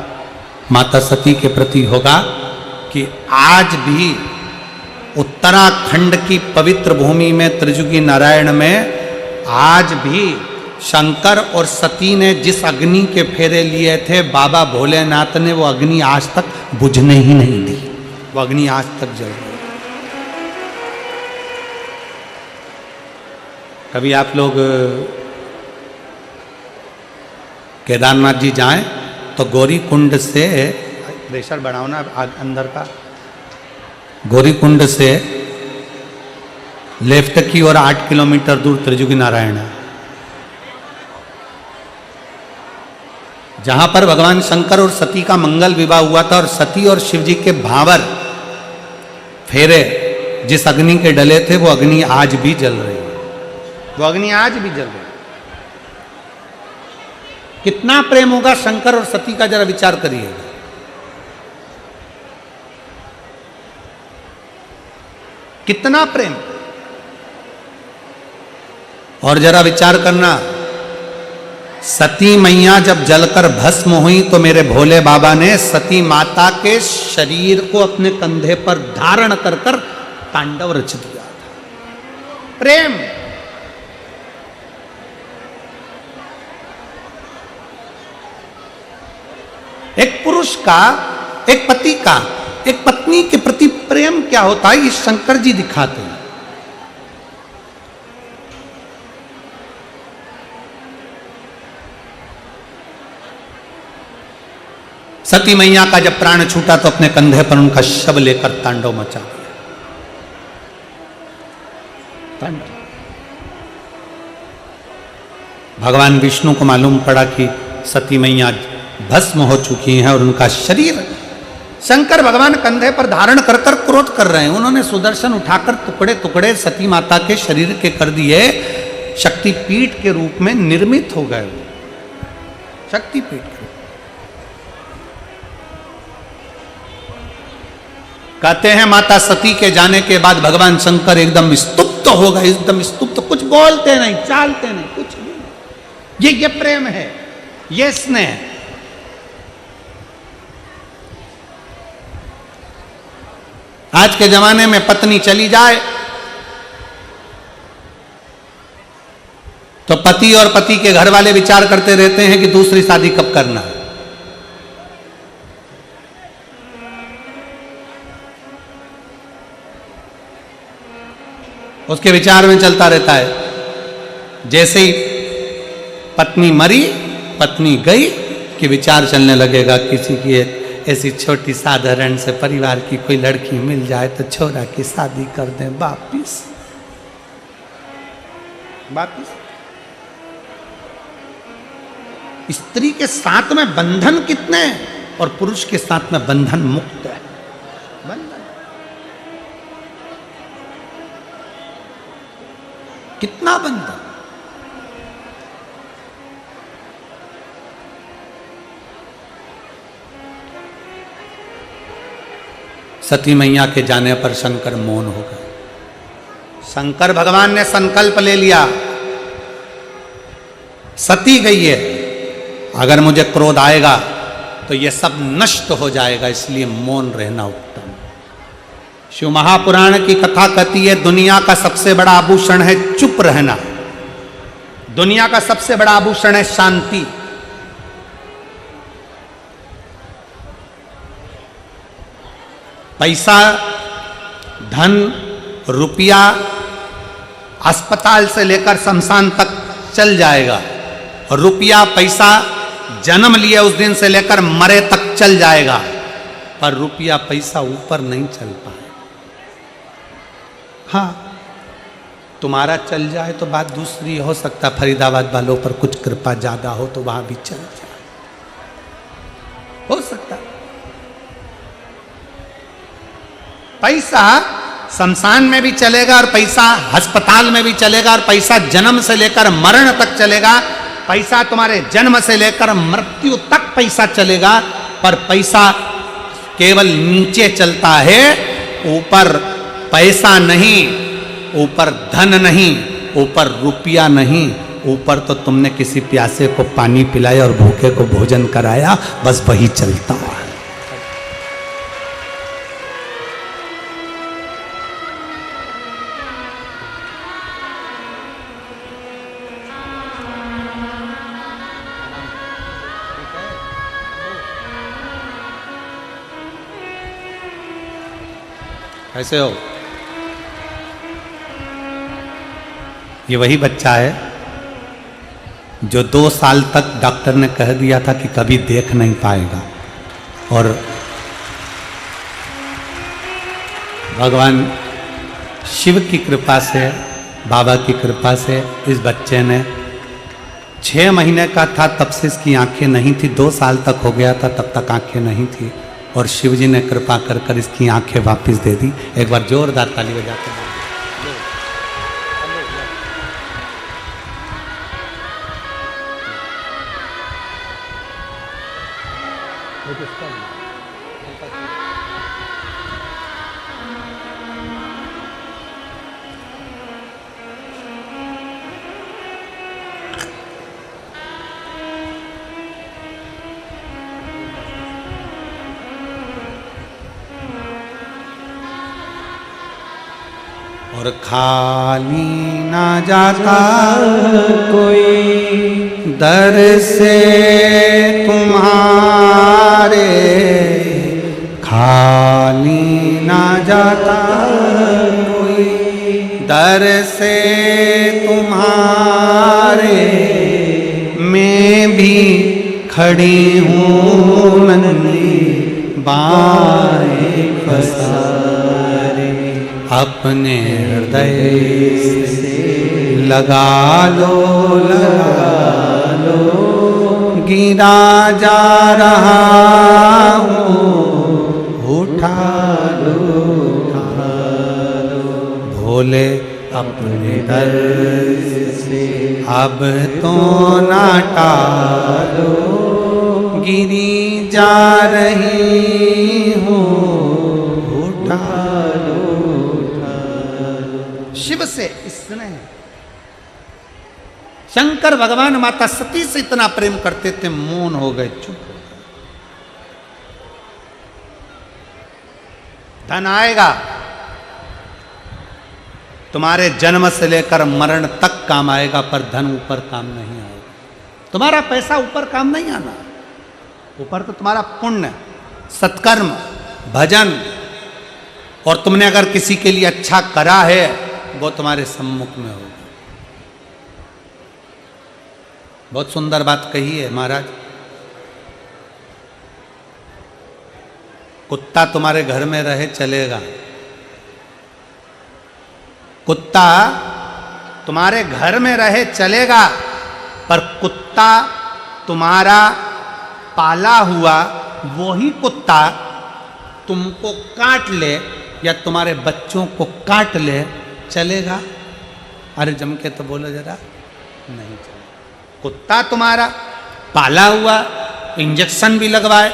माता सती के प्रति होगा कि आज भी उत्तराखंड की पवित्र भूमि में त्रिजुगी नारायण में आज भी शंकर और सती ने जिस अग्नि के फेरे लिए थे, बाबा भोलेनाथ ने वो अग्नि आज तक बुझने ही नहीं दी, वो अग्नि आज तक जल रही। कभी आप लोग केदारनाथ जी जाएं तो गौरी कुंड से, प्रेशर बढ़ाओ ना अंदर का, गौरी कुंड से लेफ्ट की ओर 8 किलोमीटर दूर त्रिजुगी नारायण है, जहां पर भगवान शंकर और सती का मंगल विवाह हुआ था। और सती और शिव जी के भावर फेरे जिस अग्नि के डले थे, वो अग्नि आज भी जल रही है, वो अग्नि आज भी जल रही है। कितना प्रेम होगा शंकर और सती का, जरा विचार करिएगा। कितना प्रेम। और जरा विचार करना, सती मैया जब जलकर भस्म हुई तो मेरे भोले बाबा ने सती माता के शरीर को अपने कंधे पर धारण कर कर तांडव रच दिया था। प्रेम। एक पुरुष का, एक पति का, एक पत्नी के प्रति प्रेम क्या होता है, ये शंकर जी दिखाते हैं। सती मैया का जब प्राण छूटा तो अपने कंधे पर उनका शव लेकर तांडव मचा दिया। भगवान विष्णु को मालूम पड़ा कि सती मैया भस्म हो चुकी हैं और उनका शरीर शंकर भगवान कंधे पर धारण कर कर क्रोध कर रहे हैं। उन्होंने सुदर्शन उठाकर टुकड़े टुकड़े सती माता के शरीर के कर दिए, शक्तिपीठ के रूप में निर्मित हो गए। शक्तिपीठ कहते हैं माता सती के जाने के बाद भगवान शंकर एकदम स्तुप्त हो गए, एकदम स्तुप्त, कुछ बोलते नहीं, चालते नहीं, कुछ नहीं। ये प्रेम है, ये स्नेह। आज के जमाने में पत्नी चली जाए तो पति और पति के घर वाले विचार करते रहते हैं कि दूसरी शादी कब करना है। उसके विचार में चलता रहता है। जैसे ही पत्नी मरी, पत्नी गई, कि विचार चलने लगेगा किसी की ऐसी छोटी साधारण से परिवार की कोई लड़की मिल जाए तो छोरा की शादी कर दें वापिस। स्त्री के साथ में बंधन कितने हैं और पुरुष के साथ में बंधन मुक्त है। बंधन कितना बंधन। सती मैया के जाने पर शंकर मौन हो गए। शंकर भगवान ने संकल्प ले लिया, सती गई है, अगर मुझे क्रोध आएगा तो ये सब नष्ट हो जाएगा, इसलिए मौन रहना उत्तम। शिव महापुराण की कथा कहती है दुनिया का सबसे बड़ा आभूषण है चुप रहना, दुनिया का सबसे बड़ा आभूषण है शांति। पैसा, धन, रुपया अस्पताल से लेकर शमशान तक चल जाएगा, और रुपया पैसा जन्म लिए उस दिन से लेकर मरे तक चल जाएगा, पर रुपया पैसा ऊपर नहीं चल पाए। हाँ, तुम्हारा चल जाए तो बात दूसरी, हो सकता फरीदाबाद वालों पर कुछ कृपा ज्यादा हो तो वहां भी चल जाए, हो सकता। पैसा शमशान में भी चलेगा और पैसा अस्पताल में भी चलेगा, और पैसा जन्म से लेकर मरण तक चलेगा, पैसा तुम्हारे जन्म से लेकर मृत्यु तक पैसा चलेगा, पर पैसा केवल नीचे चलता है ऊपर पैसा नहीं, ऊपर धन नहीं, ऊपर रुपया नहीं, ऊपर तो तुमने किसी प्यासे को पानी पिलाया और भूखे को भोजन कराया, बस वही चलता है। कैसे हो? ये वही बच्चा है जो 2 साल तक डॉक्टर ने कह दिया था कि कभी देख नहीं पाएगा, और भगवान शिव की कृपा से, बाबा की कृपा से इस बच्चे ने 6 महीने का था तब से इसकी आंखें नहीं थी, 2 साल तक हो गया था तब तक आंखें नहीं थी, और शिव जी ने कृपा कर कर इसकी आंखें वापस दे दी। एक बार जोरदार ताली बजाते हैं। और खाली ना जाता कोई दर से तुम्हारे, खाली ना जाता कोई दर से तुम्हारे, मैं भी खड़ी हूँ नन्ही बाएं पसारे, अपने हृदय से लगा लो, गिरा जा रहा हूँ, उठा लो, भोले अपने दर से अब तो ना टालो, गिरी जा रही हूँ, उठा लो। शिव से स्नेह, शंकर भगवान माता सती से इतना प्रेम करते थे, मौन हो गए, चुप हो गए। धन आएगा, तुम्हारे जन्म से लेकर मरण तक काम आएगा, पर धन ऊपर काम नहीं आएगा। तुम्हारा पैसा ऊपर काम नहीं आना, ऊपर तो तुम्हारा पुण्य, सत्कर्म, भजन, और तुमने अगर किसी के लिए अच्छा करा है वो तुम्हारे सम्मुख में होगा। बहुत सुंदर बात कही है महाराज। कुत्ता तुम्हारे घर में रहे चलेगा, कुत्ता तुम्हारे घर में रहे चलेगा, पर कुत्ता तुम्हारा पाला हुआ वही कुत्ता तुमको काट ले या तुम्हारे बच्चों को काट ले, चलेगा? अरे जम के तो बोलो जरा, नहीं चलेगा। कुत्ता तुम्हारा पाला हुआ, इंजेक्शन भी लगवाए,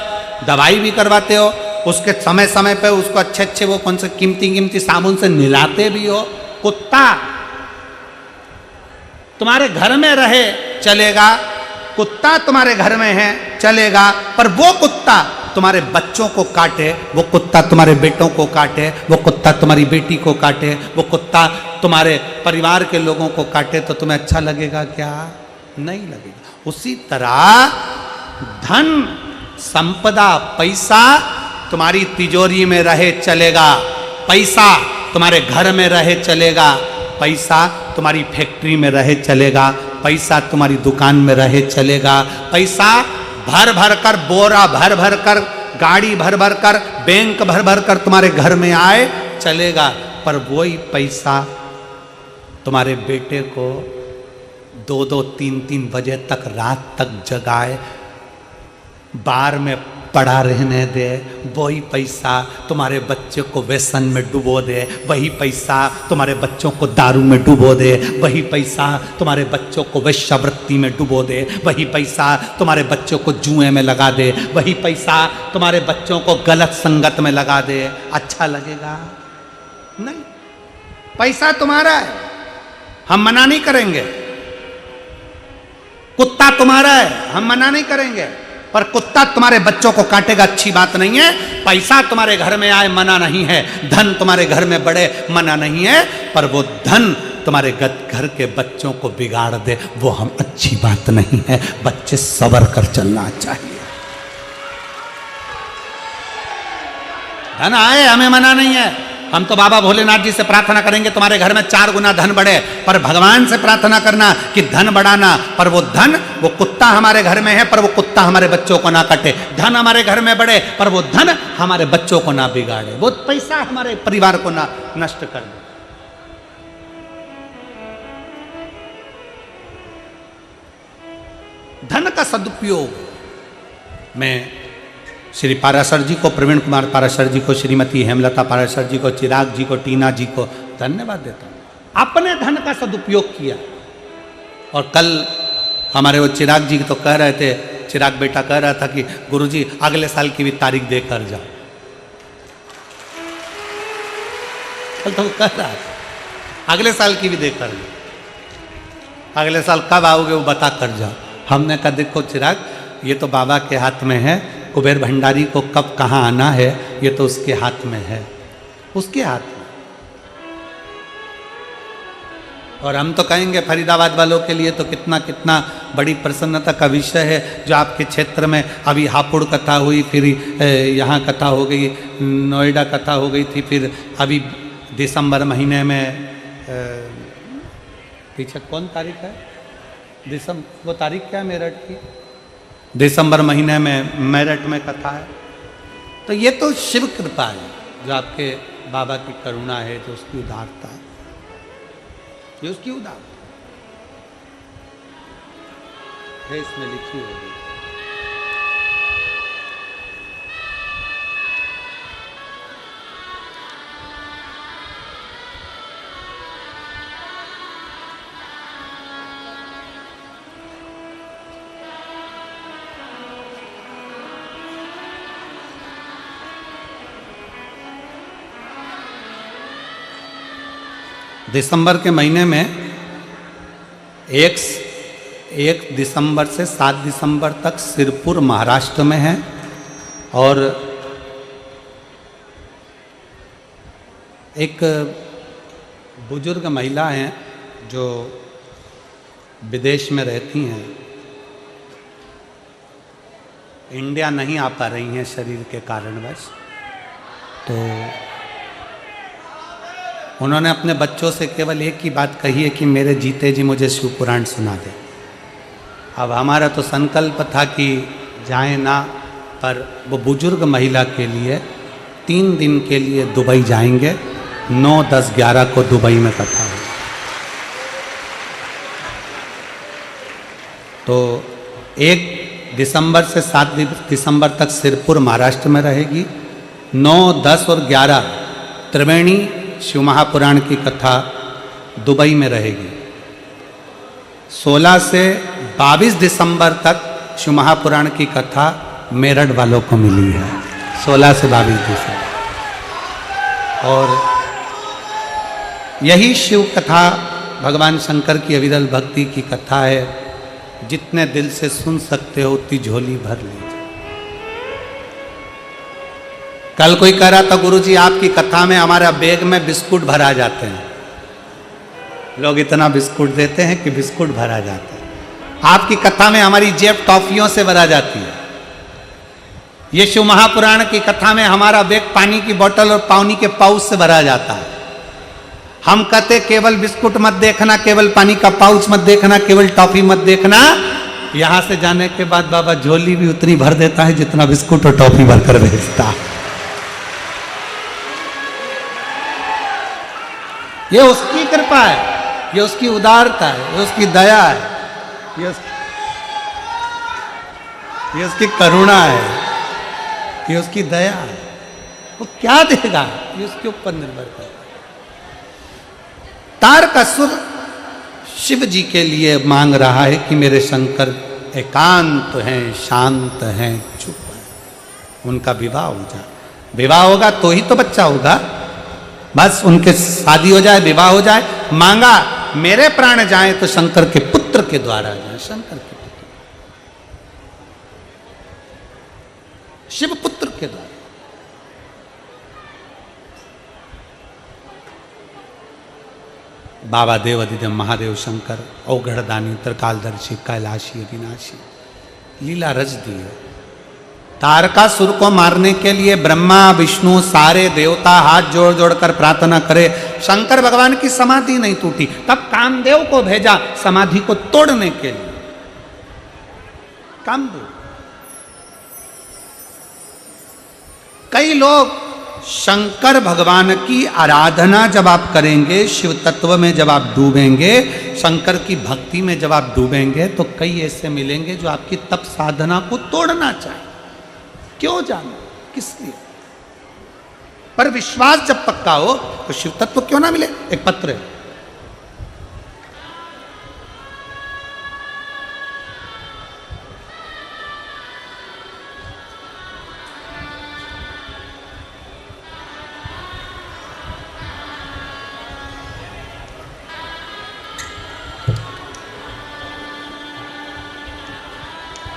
दवाई भी करवाते हो, उसके समय समय पे उसको अच्छे अच्छे वो कौन से कीमती साबुन से नहलाते भी हो, कुत्ता तुम्हारे घर में रहे चलेगा, कुत्ता तुम्हारे घर में है चलेगा, पर वो कुत्ता तुम्हारे बच्चों को काटे, वो कुत्ता तुम्हारे बेटों को काटे, वो कुत्ता तुम्हारी बेटी को काटे, वो कुत्ता तुम्हारे परिवार के लोगों को काटे, तो तुम्हें अच्छा लगेगा क्या? नहीं लगेगा। उसी तरह धन, संपदा, पैसा तुम्हारी तिजोरी में रहे चलेगा, पैसा तुम्हारे घर में रहे चलेगा, पैसा तुम्हारी फैक्ट्री में रहे चलेगा, पैसा तुम्हारी दुकान में रहे चलेगा, पैसा भर भर कर, बोरा भर भर कर, गाड़ी भर भर कर, बैंक भर भर कर तुम्हारे घर में आए चलेगा, पर वही पैसा तुम्हारे बेटे को 2-2, 3-3 बजे तक रात तक जगाए, बार में पड़ा रहने दे, वही पैसा तुम्हारे बच्चे को व्यसन में डुबो दे, वही पैसा तुम्हारे बच्चों को दारू में डुबो दे, वही पैसा तुम्हारे बच्चों को वेश्यावृत्ति में डुबो दे, वही पैसा तुम्हारे बच्चों को जुए में लगा दे, वही पैसा तुम्हारे बच्चों को गलत संगत में लगा दे, अच्छा लगेगा? नहीं। पैसा तुम्हारा है, हम मना नहीं करेंगे। कुत्ता तुम्हारा है, हम मना नहीं करेंगे, पर कुत्ता तुम्हारे बच्चों को काटेगा, अच्छी बात नहीं है। पैसा तुम्हारे घर में आए मना नहीं है, धन तुम्हारे घर में बढ़े मना नहीं है, पर वो धन तुम्हारे घर के बच्चों को बिगाड़ दे वो हम अच्छी बात नहीं है। बच्चे सब्र कर चलना चाहिए। धन आए हमें मना नहीं है, हम तो बाबा भोलेनाथ जी से प्रार्थना करेंगे तुम्हारे घर में 4 गुना धन बढ़े, पर भगवान से प्रार्थना करना कि धन बढ़ाना, पर वो धन, वो कुत्ता हमारे घर में है पर वो कुत्ता हमारे बच्चों को ना काटे। धन हमारे घर में बढ़े पर वो धन हमारे बच्चों को ना बिगाड़े, वो पैसा हमारे परिवार को ना नष्ट कर दे। धन का सदुपयोग मैं श्री पाराशर जी को, प्रवीण कुमार पाराशर जी को, श्रीमती हेमलता पाराशर जी को, चिराग जी को, टीना जी को धन्यवाद देता हूँ। अपने धन का सदुपयोग किया। और कल हमारे वो चिराग जी तो कह रहे थे, चिराग बेटा कह रहा था कि गुरुजी अगले साल की भी तारीख देकर जाओ। कल तो वो कह रहा था अगले साल की भी देकर जाओ, अगले साल कब आओगे वो बता कर जाओ। हमने कहा देखो चिराग, ये तो बाबा के हाथ में है, कुबेर भंडारी को कब कहाँ आना है ये तो उसके हाथ में है, उसके हाथ में। और हम तो कहेंगे फरीदाबाद वालों के लिए तो कितना कितना बड़ी प्रसन्नता का विषय है जो आपके क्षेत्र में अभी हापुड़ कथा हुई, फिर यहाँ कथा हो गई, नोएडा कथा हो गई थी, फिर अभी दिसंबर महीने में पीछे कौन तारीख है, वो तारीख क्या है मेरठ की, दिसंबर महीने में मेरठ में कथा है। तो ये तो शिव कृपा है, जो आपके बाबा की करुणा है, जो उसकी उदारता है, ये उसकी उदारता है, इसमें लिखी होगी। दिसंबर के महीने में 1 दिसंबर से 7 दिसंबर तक सिरपुर महाराष्ट्र में है, और एक बुजुर्ग महिला हैं जो विदेश में रहती हैं, इंडिया नहीं आ पा रही हैं शरीर के कारणवश, तो उन्होंने अपने बच्चों से केवल एक ही बात कही है कि मेरे जीते जी मुझे शिव पुराण सुना दे। अब हमारा तो संकल्प था कि जाए ना, पर वो बुजुर्ग महिला के लिए 3 दिन के लिए दुबई जाएंगे, 9, 10, 11 को दुबई में कथा है। तो 1 दिसंबर से 7 दिसंबर तक सिरपुर महाराष्ट्र में रहेगी, 9, 10 और 11 त्रिवेणी शिव महापुराण की कथा दुबई में रहेगी। 16 से 22 दिसंबर तक शिव महापुराण की कथा मेरठ वालों को मिली है, 16 से 22 दिसंबर। और यही शिव कथा भगवान शंकर की अविरल भक्ति की कथा है, जितने दिल से सुन सकते हो उतनी झोली भर लीजिए। कल कोई कह रहा था गुरुजी आपकी कथा में हमारा बैग में बिस्कुट भरा जाते हैं, लोग इतना बिस्कुट देते हैं कि बिस्कुट भरा जाता है। आपकी कथा में हमारी जेब टॉफियों से भरा जाती है। ये शिव महापुराण की कथा में हमारा बैग पानी की बोतल और पानी के पाउच से भरा जाता है। हम कहते केवल बिस्कुट मत देखना, केवल पानी का पाउच मत देखना, केवल टॉफी मत देखना। यहां से जाने के बाद बाबा झोली भी उतनी भर देता है जितना बिस्कुट और टॉफी भरकर भेजता है। ये उसकी कृपा है, ये उसकी उदारता है, ये उसकी दया है, ये उसकी करुणा है। ये उसकी दया है। वो क्या देगा ये उसके ऊपर निर्भर करता है। तारकासुर शिव जी के लिए मांग रहा है कि मेरे शंकर एकांत हैं, शांत हैं, चुप हैं, उनका विवाह हो जाए। विवाह होगा तो ही तो बच्चा होगा, बस उनके शादी हो जाए, विवाह हो जाए। मांगा मेरे प्राण जाए तो शंकर के पुत्र के द्वारा जाए, शंकर के पुत्र, शिव पुत्र के द्वारा। बाबा देव अधिदेव महादेव शंकर औघड़दानी त्रिकालदर्शी कैलाशी अविनाशी लीला रच दी है। तारकासुर को मारने के लिए ब्रह्मा विष्णु सारे देवता हाथ जोड़ जोड़ कर प्रार्थना करे, शंकर भगवान की समाधि नहीं टूटी। तब कामदेव को भेजा समाधि को तोड़ने के लिए। कामदेव, कई लोग शंकर भगवान की आराधना जब आप करेंगे, शिव तत्व में जब आप डूबेंगे, शंकर की भक्ति में जब आप डूबेंगे, तो कई ऐसे मिलेंगे जो आपकी तप साधना को तोड़ना चाहे। क्यों जानो, किस लिए? पर विश्वास जब पक्का हो तो शिव तत्व क्यों ना मिले। एक पत्र है,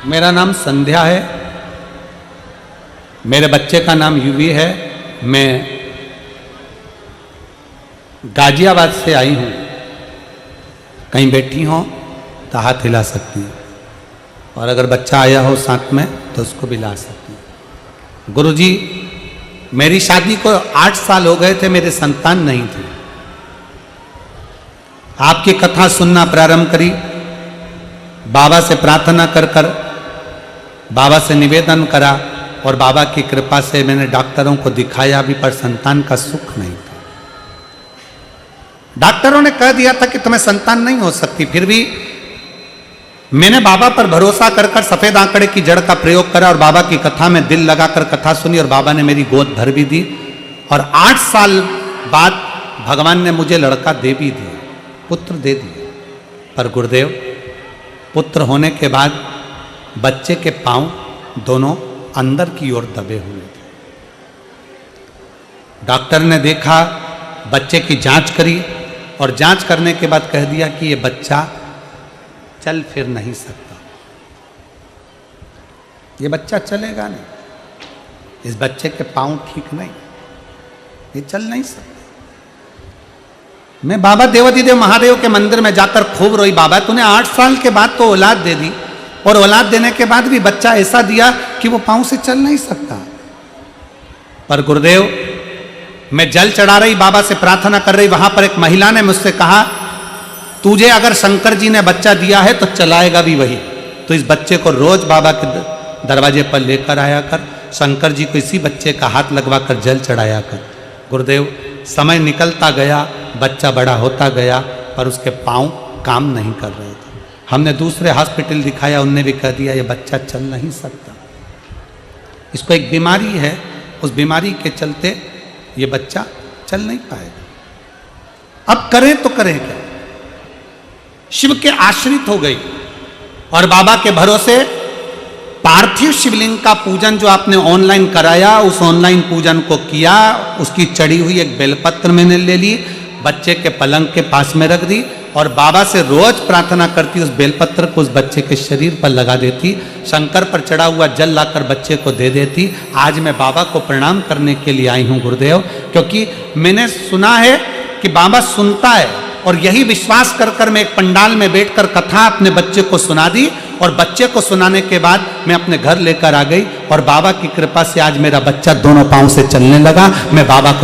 मेरा नाम संध्या है, मेरे बच्चे का नाम युवी है, मैं गाजियाबाद से आई हूँ। कहीं बैठी हो तो हाथ हिला सकती हैं, और अगर बच्चा आया हो साथ में तो उसको भी ला सकती हैं। गुरुजी, मेरी शादी को 8 साल हो गए थे, मेरे संतान नहीं थे। आपकी कथा सुनना प्रारंभ करी, बाबा से प्रार्थना कर कर बाबा से निवेदन करा, और बाबा की कृपा से मैंने डॉक्टरों को दिखाया भी, पर संतान का सुख नहीं था। डॉक्टरों ने कह दिया था कि तुम्हें संतान नहीं हो सकती, फिर भी मैंने बाबा पर भरोसा कर कर सफेद आंकड़े की जड़ का प्रयोग करा, और बाबा की कथा में दिल लगाकर कथा सुनी, और बाबा ने मेरी गोद भर भी दी, और 8 साल बाद भगवान ने मुझे लड़का दे भी दिया, पुत्र दे दिया। पर गुरुदेव, पुत्र होने के बाद बच्चे के पांव दोनों अंदर की ओर दबे हुए थे। डॉक्टर ने देखा, बच्चे की जांच करी, और जांच करने के बाद कह दिया कि ये बच्चा चल फिर नहीं सकता, ये बच्चा चलेगा नहीं, इस बच्चे के पांव ठीक नहीं, ये चल नहीं सकता। मैं बाबा देवाधिदेव महादेव के मंदिर में जाकर खूब रोई, बाबा तूने 8 साल के बाद तो औलाद दे दी, और औलाद देने के बाद भी बच्चा ऐसा दिया कि वो पांव से चल नहीं सकता। पर गुरुदेव, मैं जल चढ़ा रही, बाबा से प्रार्थना कर रही, वहां पर एक महिला ने मुझसे कहा, तुझे अगर शंकर जी ने बच्चा दिया है तो चलाएगा भी वही, तो इस बच्चे को रोज बाबा के दरवाजे पर लेकर आया कर, शंकर जी को इसी बच्चे का हाथ लगवा कर जल चढ़ाया कर। गुरुदेव, समय निकलता गया, बच्चा बड़ा होता गया, पर उसके पांव काम नहीं कर रहे थे। हमने दूसरे हॉस्पिटल दिखाया, उनने भी कह दिया ये बच्चा चल नहीं सकता, इसको एक बीमारी है, उस बीमारी के चलते ये बच्चा चल नहीं पाएगा। अब करें तो करें क्या? शिव के आश्रित हो गई, और बाबा के भरोसे पार्थिव शिवलिंग का पूजन जो आपने ऑनलाइन कराया, उस ऑनलाइन पूजन को किया, उसकी चढ़ी हुई एक बेलपत्र मैंने ले ली, बच्चे के पलंग के पास में रख दी, और बाबा से रोज प्रार्थना करती, उस बेलपत्र को उस बच्चे के शरीर पर लगा देती, शंकर पर चढ़ा हुआ जल लाकर बच्चे को दे देती। आज मैं बाबा को प्रणाम करने के लिए आई हूँ गुरुदेव, क्योंकि मैंने सुना है कि बाबा सुनता है, और यही विश्वास कर कर मैं एक पंडाल में बैठकर कथा अपने बच्चे को सुना दी, और बच्चे को सुनाने के बाद मैं अपने घर लेकर आ गई, और बाबा की कृपा से आज मेरा बच्चा दोनों पांव से चलने लगा। मैं बाबा को